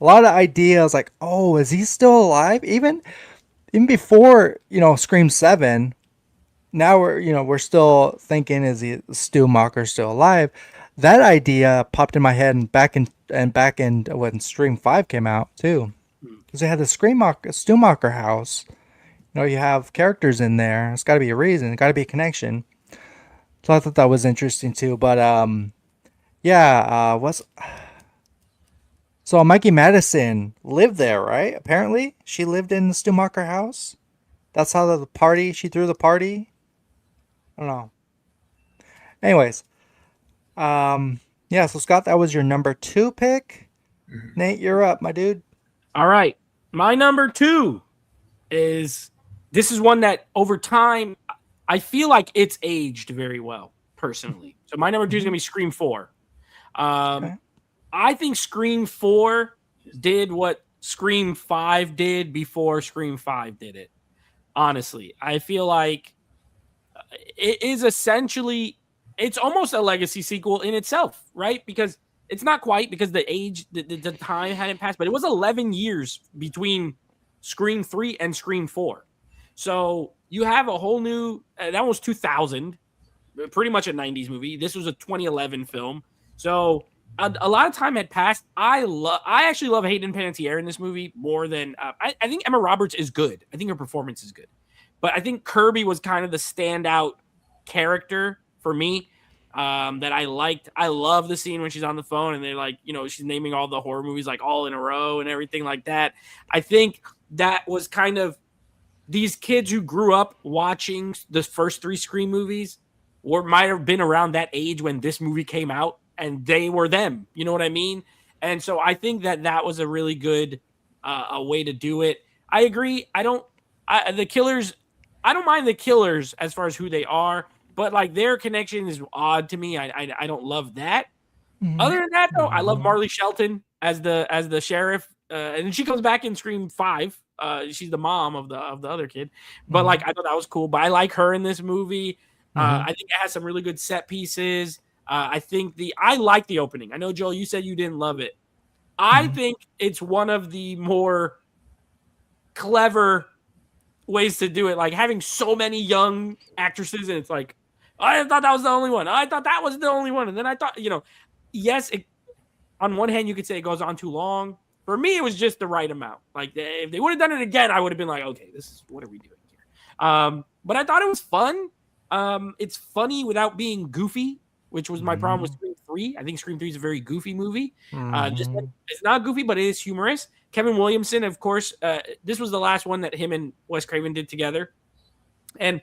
a lot of ideas like, oh, is he still alive? Even before, you know, Scream 7, now we're still thinking, is Stumacher still alive? That idea popped in my head and back in when Scream 5 came out too. Because they had the Stumacher house. You know, you have characters in there. It's got to be a reason. It's got to be a connection. So I thought that was interesting too. But yeah, so Mikey Madison lived there, right? Apparently, she lived in the Stumacher house. That's how she threw the party. I don't know. Anyways, yeah. So Scott, that was your number 2 pick. Nate, you're up, my dude. All right, my number 2 is. This is one that over time, I feel like it's aged very well, personally. So my number 2 is going to be Scream 4. Okay. I think Scream 4 did what Scream 5 did before Scream 5 did it. Honestly, I feel like it is essentially, it's almost a legacy sequel in itself, right? Because it's not quite, because the time hadn't passed, but it was 11 years between Scream 3 and Scream 4. So you have a whole new, that was 2000, pretty much a 90s movie. This was a 2011 film. So a lot of time had passed. I actually love Hayden Panettiere in this movie more than, I think Emma Roberts is good. I think her performance is good. But I think Kirby was kind of the standout character for me that I liked. I love the scene when she's on the phone and they're like, you know, she's naming all the horror movies like all in a row and everything like that. I think that was kind of, these kids who grew up watching the first 3 Scream movies might have been around that age when this movie came out, and they were them. You know what I mean? And so I think that was a really good a way to do it. I agree. The killers, I don't mind the killers as far as who they are, but like their connection is odd to me. I don't love that. Other than that, though, I love Marley Shelton as the sheriff, and she comes back in Scream 5. She's the mom of the other kid. But like I thought that was cool. But I like her in this movie. I think it has some really good set pieces. I like the opening. I know, Joel, you said you didn't love it. I think it's one of the more clever ways to do it, like having so many young actresses, and it's like, I thought that was the only one. I thought that was the only one. And then I thought, yes, on one hand, you could say it goes on too long. For me, it was just the right amount. Like, if they would have done it again, I would have been like, okay, what are we doing here? But I thought it was fun. It's funny without being goofy, which was my problem with Scream 3. I think Scream 3 is a very goofy movie. It's not goofy, but it is humorous. Kevin Williamson, of course, this was the last one that him and Wes Craven did together. And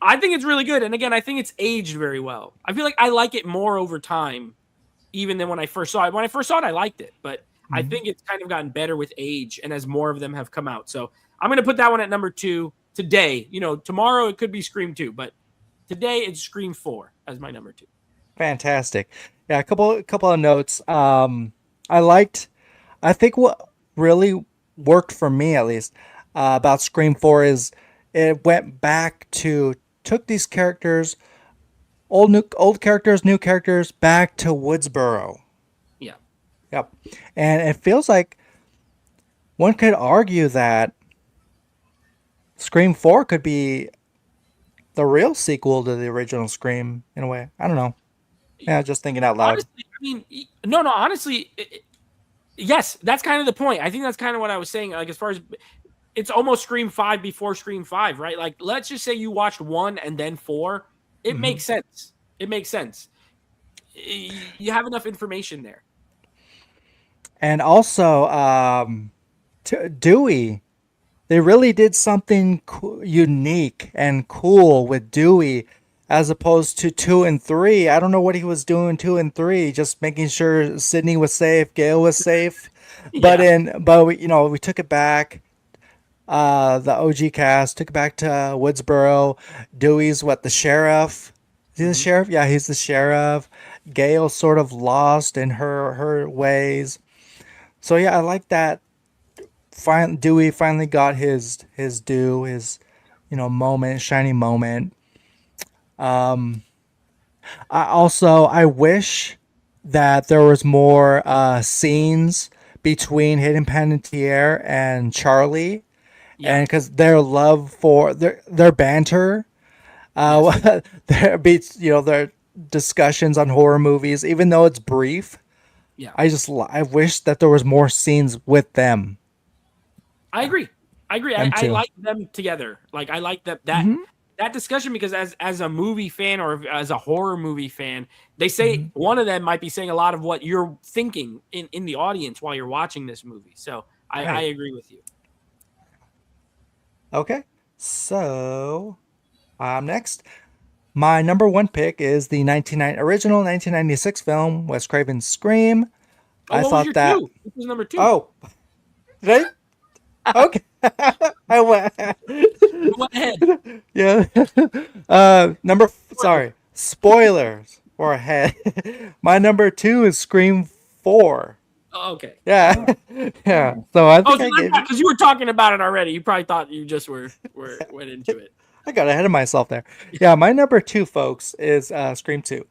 I think it's really good. And again, I think it's aged very well. I feel like I like it more over time, even than when I first saw it. When I first saw it, I liked it. But I think it's kind of gotten better with age and as more of them have come out. So I'm going to put that one at number 2 today. Tomorrow it could be Scream 2, but today it's Scream 4 as my number 2. Fantastic. Yeah, a couple of notes. I think what really worked for me, at least, about Scream 4 is it went back to, took these characters, old characters, new characters, back to Woodsboro. Yeah. Yep. And it feels like one could argue that Scream 4 could be the real sequel to the original Scream in a way. I don't know. Yeah, just thinking out loud. Honestly, honestly, yes, that's kind of the point. I think that's kind of what I was saying. Like, as far as it's almost Scream 5 before Scream 5, right? Like, let's just say you watched 1 and then 4. It makes sense. It makes sense. You have enough information there. And also, Dewey, they really did something unique and cool with Dewey, as opposed to 2 and 3. I don't know what he was doing 2 and 3, just making sure Sydney was safe, Gail was safe. But we took it back. The OG cast took it back to Woodsboro. Dewey's the sheriff? Is he the sheriff? Yeah, he's the sheriff. Gail's sort of lost in her ways. So yeah, I like that. Dewey finally got his due, his moment, shining moment. I wish that there was more scenes between Hayden Panettiere and Charlie, and because their love for their banter, their beats, their discussions on horror movies, even though it's brief. Yeah, I wish that there was more scenes with them. I agree. I like them together. Like, I like that discussion, because as a movie fan or as a horror movie fan, they say one of them might be saying a lot of what you're thinking in the audience while you're watching this movie. So I agree with you. Okay, so next, my number 1 pick is the original 1996 film Wes Craven's Scream. I thought that this was number 2. Oh, did I? Okay. I went ahead. Yeah. Sorry. Spoilers for ahead. My number 2 is Scream 4. Oh, okay. Yeah. Yeah. So I think because you were talking about it already. You probably thought you just went into it. I got ahead of myself there. Yeah, my number 2, folks, is Scream 2.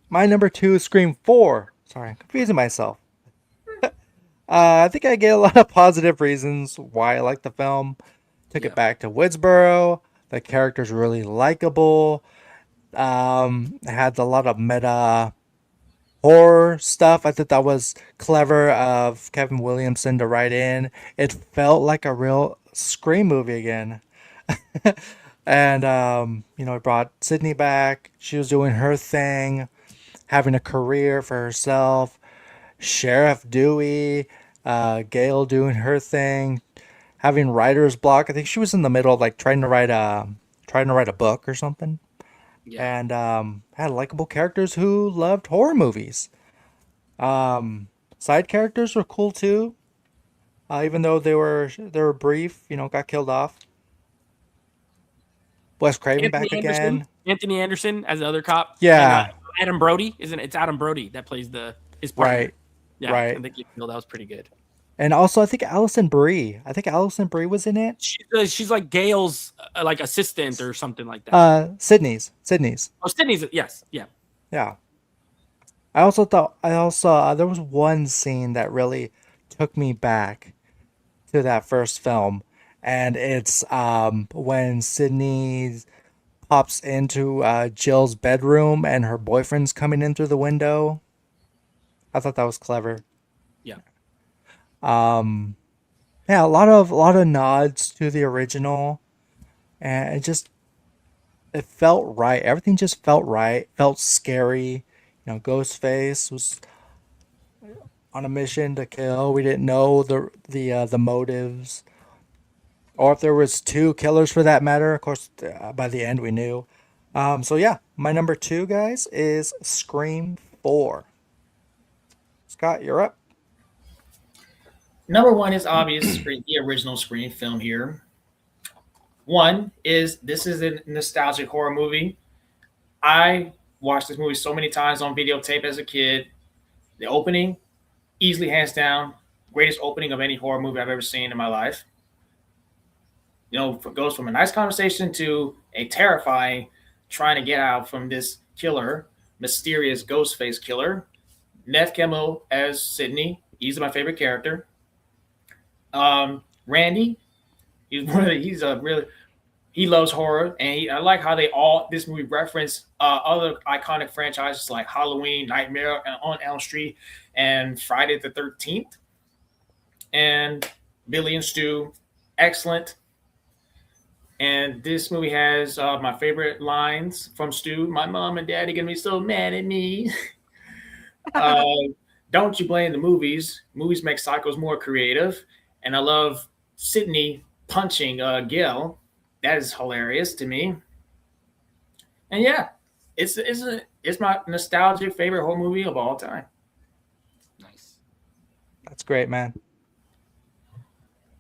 My number 2 is Scream 4. Sorry, I'm confusing myself. I think I get a lot of positive reasons why I like the film. Took it back to Woodsboro. The characters were really likable. It had a lot of meta horror stuff. I thought that was clever of Kevin Williamson to write in. It felt like a real Scream movie again. And, it brought Sydney back. She was doing her thing, having a career for herself. Sheriff Dewey, Gail doing her thing, having writer's block. I think she was in the middle, like trying to write a book or something. Yeah. And had likable characters who loved horror movies. Side characters were cool too, even though they were brief. Got killed off. Wes Craven back again. Anthony Anderson as the other cop. Yeah. And, Adam Brody, isn't it? It's Adam Brody that plays his partner. Right. Yeah, right. I think that was pretty good. And also, I think Allison Brie. I think Allison Brie was in it. She's like Gail's like assistant or something like that. Sydney's. Oh, Sydney's, yes, yeah. Yeah. I also there was one scene that really took me back to that first film, and it's when Sydney pops into Jill's bedroom and her boyfriend's coming in through the window. I thought that was clever. Yeah. Um, yeah, a lot of nods to the original, and it felt right. Everything just felt right. Felt scary. Ghostface was on a mission to kill. We didn't know the motives, or if there was two killers for that matter. Of course, by the end we knew. So yeah, my number two, guys, is Scream 4. Scott, you're up. Number one is obvious, the original Scream film here. One is this is a nostalgic horror movie. I watched this movie so many times on videotape as a kid. The opening, easily hands down, greatest opening of any horror movie I've ever seen in my life. It goes from a nice conversation to a terrifying trying to get out from this killer, mysterious ghost face killer. Nev Campbell as Sydney. He's my favorite character. Randy, he loves horror, and I like how this movie reference other iconic franchises like Halloween, Nightmare on Elm Street, and Friday the 13th. And Billy and Stu, excellent. And this movie has my favorite lines from Stu. My mom and daddy gonna be so mad at me. Don't you blame the movies? Movies make psychos more creative. And I love Sydney punching Gil. That is hilarious to me. And yeah, it's my nostalgic favorite horror movie of all time. Nice. That's great, man.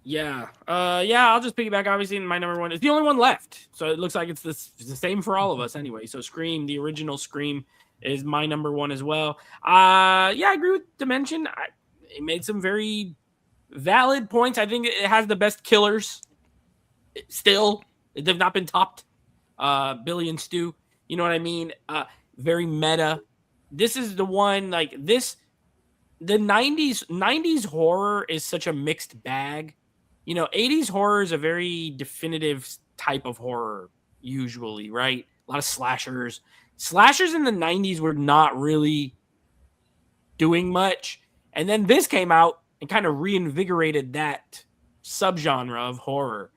Yeah. I'll just piggyback. Obviously, my number one is the only one left. So it looks like it's the same for all of us anyway. So Scream, the original Scream, is my number one as well. I agree with Dimension. It made some very valid points. I think it has the best killers. Still, they've not been topped. Billy and Stu, you know what I mean? Very meta. This is the one like this. The 90s horror is such a mixed bag. 80s horror is a very definitive type of horror, usually, right? A lot of slashers. Slashers in the 90s were not really doing much. And then this came out and kind of reinvigorated that subgenre of horror.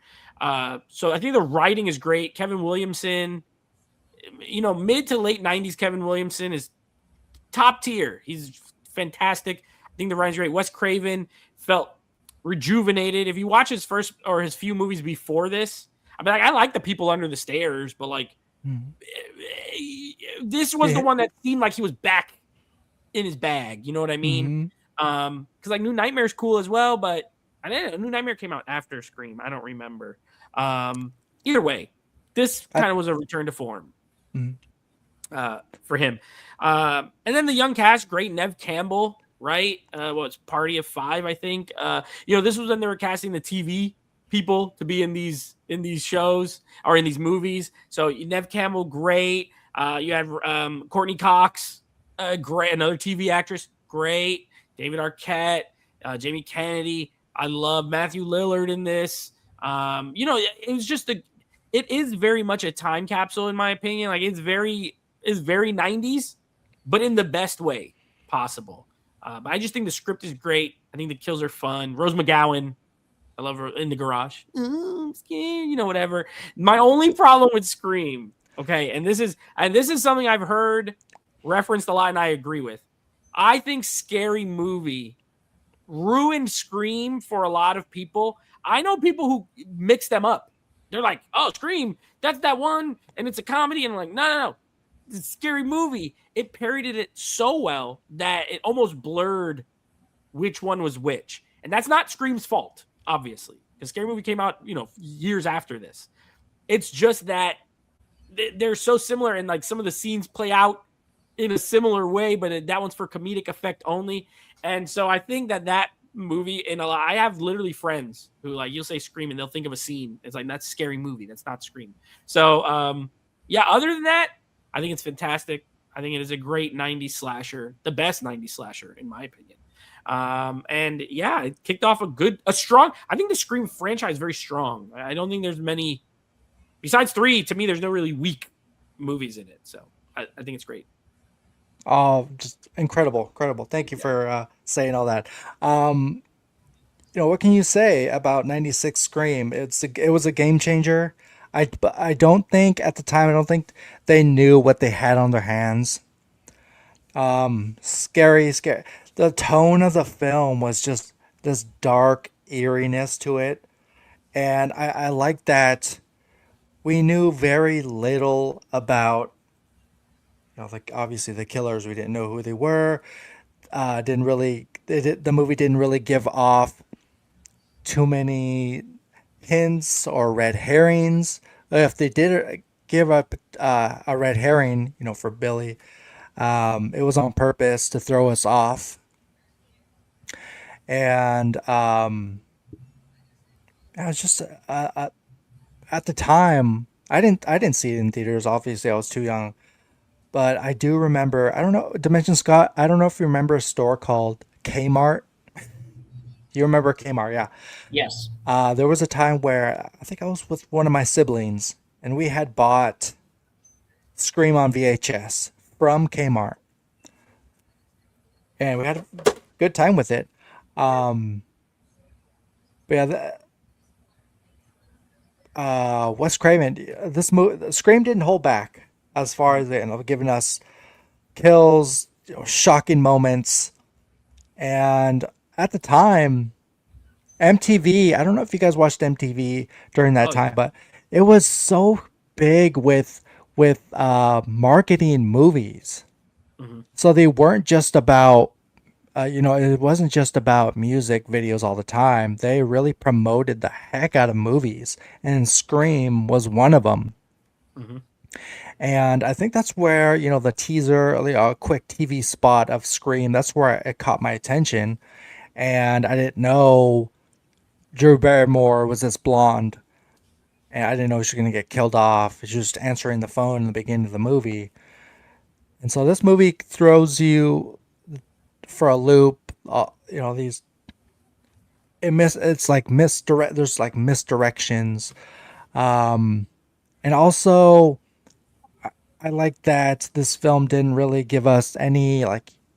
So I think the writing is great. Kevin Williamson, mid to late 90s Kevin Williamson is top tier. He's fantastic. I think the writing's great. Wes Craven felt rejuvenated. If you watch his first or his few movies before this, I like The People Under the Stairs, but this was the one that seemed like he was back in his bag. You know what I mean? Because New Nightmare's cool as well, but I didn't. New Nightmare came out after Scream. I don't remember. Either way, this kind of was a return to form for him. And then the young cast, great. Nev Campbell, right? It's Party of Five, I think. This was when they were casting the TV people to be in these shows or in these movies. So Nev Campbell, great. You had Courtney Cox, great, another TV actress, great. David Arquette, Jamie Kennedy. I love Matthew Lillard in this. It was just it is very much a time capsule in my opinion. Like it's very 90s, but in the best way possible. But I just think the script is great. I think the kills are fun. Rose McGowan, I love her in the garage. I'm scared, whatever. My only problem with Scream, okay, and this is something I've heard referenced a lot, and I agree with. I think Scary Movie ruined Scream for a lot of people. I know people who mix them up. They're like, "Oh, Scream, that's that one, and it's a comedy." And I'm like, no. It's a Scary Movie. It parodied it so well that it almost blurred which one was which. And that's not Scream's fault, obviously, because Scary Movie came out, years after this. It's just that they're so similar, and some of the scenes play out in a similar way, but that one's for comedic effect only. And so I think that movie in a lot. I have literally friends who like you'll say Scream and they'll think of a scene. It's like that's a scary movie. That's not Scream. So yeah, other than that, I think it's fantastic. I think it is a great 90s slasher, the best 90s slasher in my opinion. And yeah, it kicked off a strong. I think the Scream franchise is very strong. I don't think there's many besides 3. To me, there's no really weak movies in it. So I think it's great. Oh, just incredible, incredible. Thank you for saying all that. Um, what can you say about 96 Scream? It was a game changer. But I don't think at the time, I don't think they knew what they had on their hands. Scary, scary. The tone of the film was just this dark eeriness to it. And I like that we knew very little about, like obviously the killers. We didn't know who they were. Didn't really, the movie didn't really give off too many hints or red herrings. If they did give up a red herring, for Billy, it was on purpose to throw us off. And I was just at the time, I didn't see it in theaters. Obviously, I was too young, but I do remember. I don't know, Dimension Scott. I don't know if you remember a store called Kmart. You remember Kmart, yeah. Yes. There was a time where I think I was with one of my siblings, and we had bought Scream on VHS from Kmart, and we had a good time with it. Um, but yeah, Wes Craven, this movie, Scream didn't hold back as far as giving us kills, shocking moments, and at the time, MTV. I don't know if you guys watched MTV during that Oh time, yeah. but it was so big with marketing movies. Hmm. So they weren't just about it wasn't just about music videos all the time. They really promoted the heck out of movies, and Scream was one of them. Hmm. And I think that's where, the teaser, a quick TV spot of Scream, that's where it caught my attention. And I didn't know Drew Barrymore was this blonde, and I didn't know she was going to get killed off. She was just answering the phone in the beginning of the movie. And so this movie throws you for a loop. These it's like misdirect. There's like misdirections, um, and also I like that this film didn't really give us any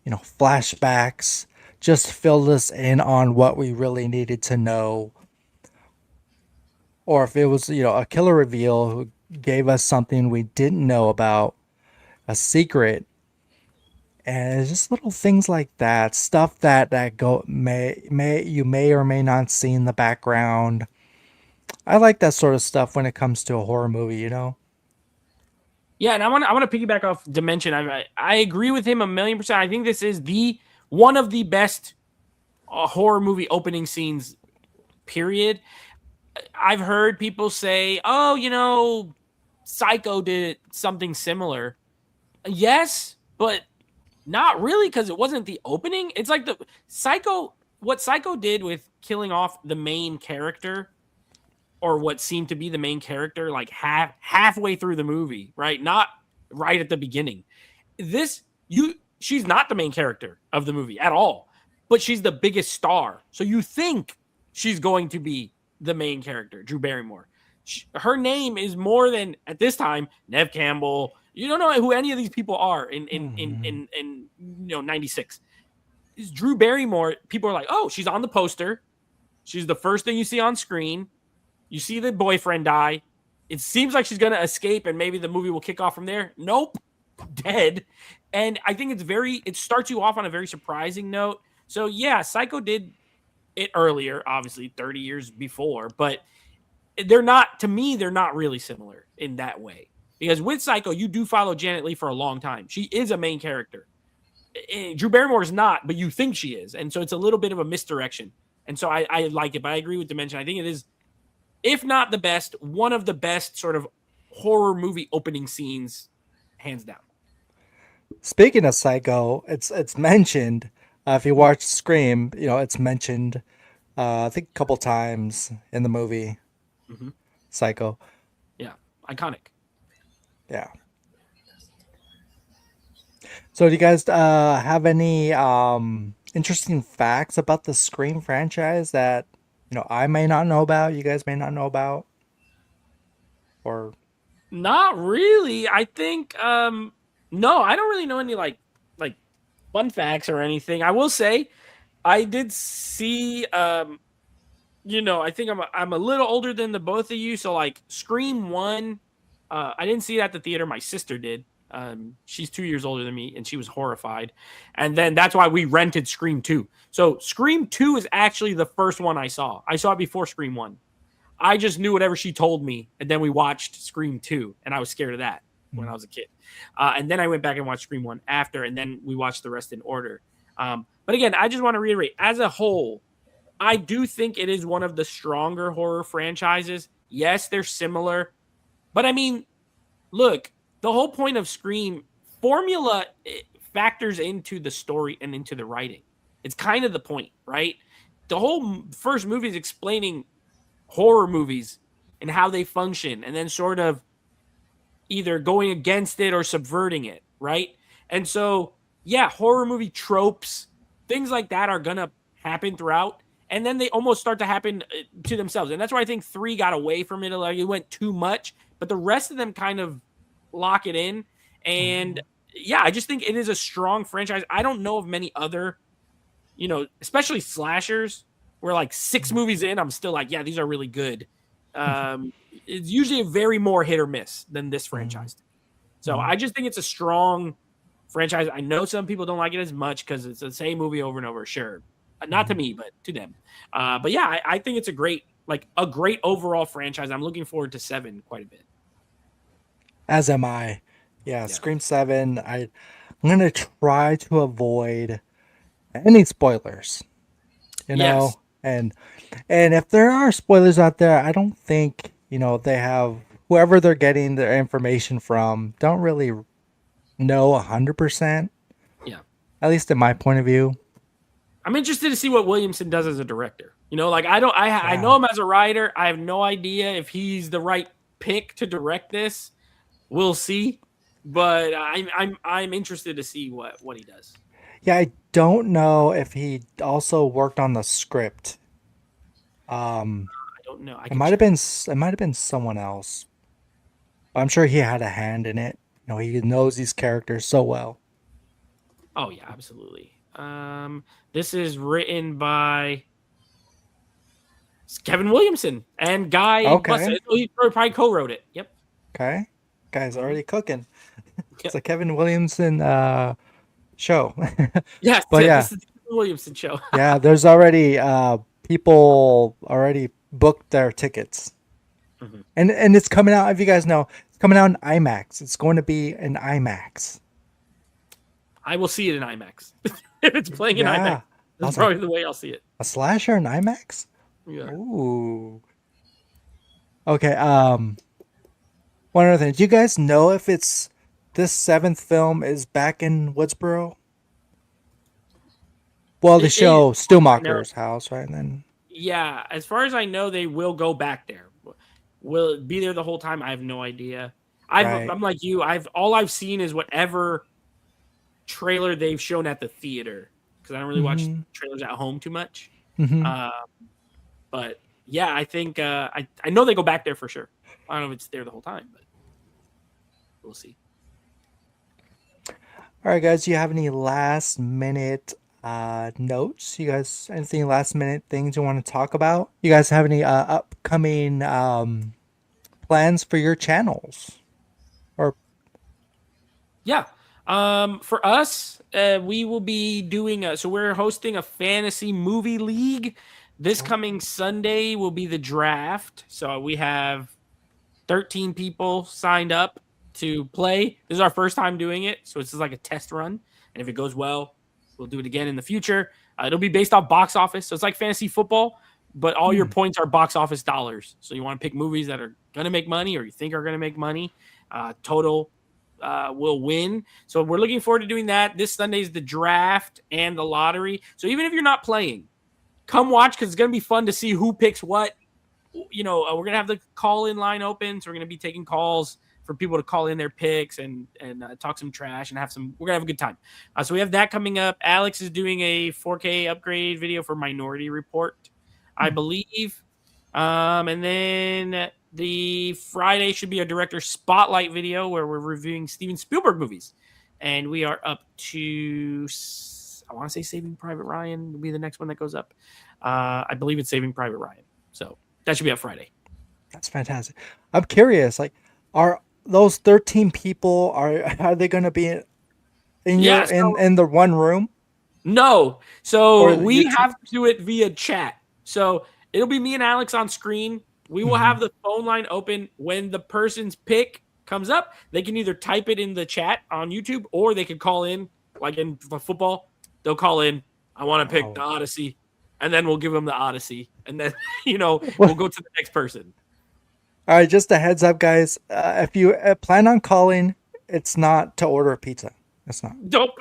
flashbacks. Just filled us in on what we really needed to know, or if it was a killer reveal who gave us something we didn't know about, a secret. And it's just little things like that, stuff that go may or may not see in the background. I like that sort of stuff when it comes to a horror movie. Yeah, and I want to piggyback off Dimension. I agree with him 1,000,000%. I think this is the one of the best horror movie opening scenes. Period. I've heard people say, "Oh, Psycho did something similar." Yes, but not really because it wasn't the opening. It's like the Psycho. What Psycho did with killing off the main character, or what seemed to be the main character, like halfway through the movie, right? Not right at the beginning. She's not the main character of the movie at all, but she's the biggest star. So you think she's going to be the main character, Drew Barrymore. Her name is more than at this time Nev Campbell. You don't know who any of these people are in 96. Is Drew Barrymore? People are like, oh, she's on the poster. She's the first thing you see on screen. You see the boyfriend die. It seems like she's going to escape and maybe the movie will kick off from there. Nope. Dead. And I think it starts you off on a very surprising note. So yeah, Psycho did it earlier, obviously 30 years before, but they're not really similar in that way. Because with Psycho, you do follow Janet Leigh for a long time. She is a main character. Drew Barrymore is not, but you think she is. And so it's a little bit of a misdirection. And so I like it, but I agree with Dimension. I think it is, if not the best, one of the best sort of horror movie opening scenes, hands down. Speaking of Psycho, it's mentioned If you watch Scream, it's mentioned, I think a couple times in the movie Mhm. Psycho. Yeah, iconic. Yeah. So do you guys have any interesting facts about the Scream franchise that I may not know about, you guys may not know about, or Not really. I think no, I don't really know any like fun facts or anything. I will say I did see I think I'm a little older than the both of you, so like Scream 1 I didn't see it at the theater, my sister did. She's 2 years older than me and she was horrified. And then that's why we rented Scream 2. So Scream 2 is actually the first one I saw. I saw it before Scream 1. I just knew whatever she told me, and then we watched Scream 2, and I was scared of that when I was a kid. And then I went back and watched Scream 1 after, and then we watched the rest in order. But again, I just want to reiterate, as a whole, I do think it is one of the stronger horror franchises. Yes, they're similar, but I mean, look, the whole point of Scream formula factors into the story and into the writing. It's kind of the point, right? The whole first movie is explaining horror movies and how they function, and then sort of either going against it or subverting it, right? And so, yeah, horror movie tropes, things like that are gonna happen throughout, and then they almost start to happen to themselves. And that's why I think 3 got away from it. Like, it went too much, but the rest of them kind of lock it in. And yeah, I just think it is a strong franchise. I don't know of many other, especially slashers, where like 6 movies in, I'm still like, yeah, these are really good. It's usually a very more hit or miss than this franchise. So I just think it's a strong franchise. I know some people don't like it as much because it's the same movie over and over. Sure, not to me, but to them. But yeah, I think it's a great overall franchise. I'm looking forward to 7 quite a bit. as am I. Yeah, Scream 7. I'm gonna try to avoid any spoilers. Yes. And if there are spoilers out there, I don't think they have whoever they're getting their information from don't really know 100%. Yeah. At least in my point of view. I'm interested to see what Williamson does as a director. I know him as a writer. I have no idea if he's the right pick to direct this. We'll see, but I'm interested to see what he does. Yeah, I don't know if he also worked on the script. I don't know. It might have been someone else. I'm sure he had a hand in it. He knows these characters so well. Oh yeah, absolutely. This is written by Kevin Williamson and Guy. Okay. He probably co-wrote it. Yep. Okay. Guy's already cooking. Yep. It's a Kevin Williamson show. Yes, But yeah. This is the Kevin Williamson show. Yeah, there's already people already booked their tickets. Mhm. And it's coming out, if you guys know, it's coming out in IMAX. It's going to be in IMAX. I will see it in IMAX. If it's playing in Yeah. IMAX, that's probably the way I'll see it. A slasher in IMAX? Yeah. Ooh. Okay, one other thing. Do you guys know if this 7th film is back in Woodsboro? Well, the show Stillmacher's house, right? And then Yeah, as far as I know, they will go back there. Will it be there the whole time? I have no idea. Right. I'm like you. All I've seen is whatever trailer they've shown at the theater, because I don't really watch trailers at home too much. But yeah, I think I know they go back there for sure. I don't know if it's there the whole time, but we'll see. All right, guys, do you have any last minute notes? You guys, anything last minute things you want to talk about? You guys have any upcoming plans for your channels? Or Yeah. For us, we will be doing so we're hosting a fantasy movie league. This coming Sunday will be the draft. So we have 13 people signed up to play. This is our first time doing it, so it's just like a test run. And if it goes well, we'll do it again in the future. It'll be based off box office, so it's like fantasy football, but all your points are box office dollars. So you want to pick movies that are going to make money or you think are going to make money. Total will win. So we're looking forward to doing that. This Sunday is the draft and the lottery. So even if you're not playing, come watch because it's going to be fun to see who picks what. We're going to have the call-in line open, so we're going to be taking calls for people to call in their picks and talk some trash and we're going to have a good time. So we have that coming up. Alex is doing a 4K upgrade video for Minority Report, I believe. And then the Friday should be a director spotlight video where we're reviewing Steven Spielberg movies. And we are up to, I want to say Saving Private Ryan will be the next one that goes up. I believe it's Saving Private Ryan. So that should be up Friday. That's fantastic. I'm curious, like, are those 13 people, are they going to be in the one room? No. So we YouTube? have to do it via chat. So it'll be me and Alex on screen. We will have the phone line open when the person's pick comes up. They can either type it in the chat on YouTube or they can call in, like in football. They'll call in, I want to pick the Odyssey. And then we'll give them the Odyssey. And then, we'll go to the next person. All right, just a heads up, guys. If you plan on calling, it's not to order a pizza. It's not. Don't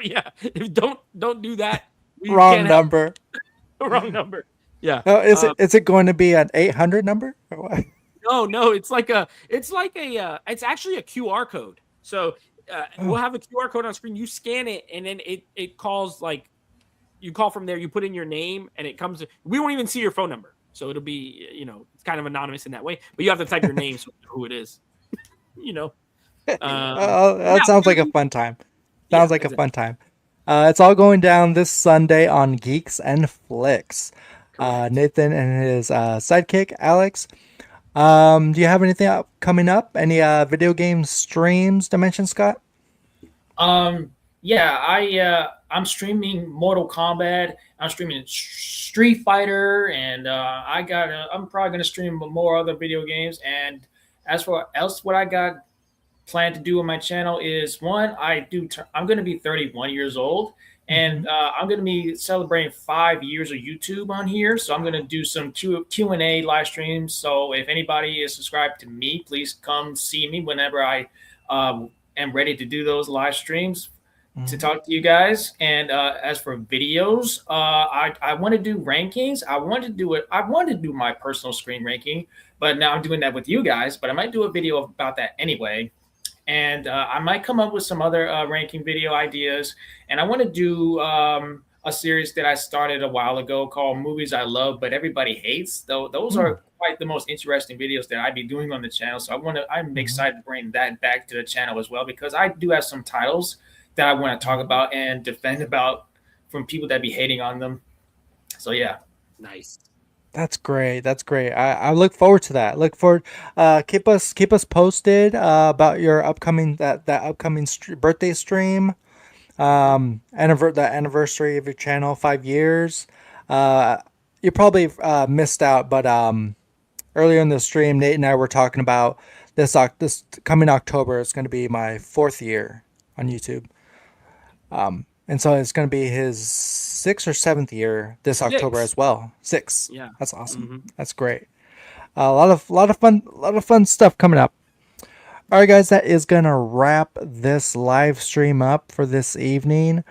do that. Wrong number. Wrong number. Yeah. No, is it going to be an 800 number or what? No, it's actually a QR code. So we'll have a QR code on screen. You scan it, and then it calls, like, you call from there. You put in your name, and it comes. We won't even see your phone number, so it'll be it's kind of anonymous in that way. But you have to type your name so you know who it is. That sounds like a fun time. Sounds like a fun time. It's all going down this Sunday on Geeks and Flix. Nathan and his sidekick Alex. Do you have anything coming up? Any video game streams to mention, Scott? Yeah, I'm streaming Mortal Kombat. I'm streaming Street Fighter, and I'm probably gonna stream more other video games. And as for what I got planned to do on my channel is I'm gonna be 31 years old, and I'm gonna be celebrating 5 years of YouTube on here. So I'm gonna do some Q&A live streams. So if anybody is subscribed to me, please come see me whenever I am ready to do those live streams to talk to you guys. And as for videos, I want to do rankings. I want to do my personal screen ranking, but now I'm doing that with you guys. But I might do a video about that anyway. And I might come up with some other ranking video ideas. And I want to do a series that I started a while ago called Movies I Love But Everybody Hates. Those are quite the most interesting videos that I'd be doing on the channel. So I'm excited to bring that back to the channel as well, because I do have some titles that I want to talk about and defend about from people that be hating on them. So yeah. Nice. That's great. That's great. I look forward to that. Look forward. Keep us posted about your upcoming birthday stream. The anniversary of your channel, 5 years. You probably missed out, but earlier in the stream, Nate and I were talking about this coming October. It's going to be my 4th year on YouTube. And so it's going to be his 6th or 7th year this October as well. 6. Yeah, that's awesome. That's great. A lot of fun stuff coming up. All right, guys, that is going to wrap this live stream up for this evening.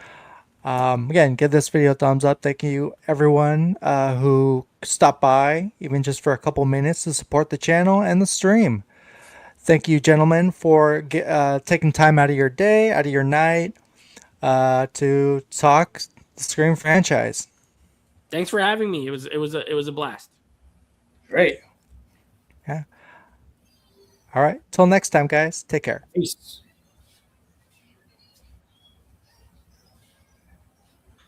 Again, give this video a thumbs up. Thank you, everyone who stopped by, even just for a couple minutes, to support the channel and the stream. Thank you, gentlemen, for taking time out of your day, out of your night, to talk the Scream franchise. Thanks for having me. It was a blast. Great. Yeah. All right. Till next time, guys. Take care. Peace.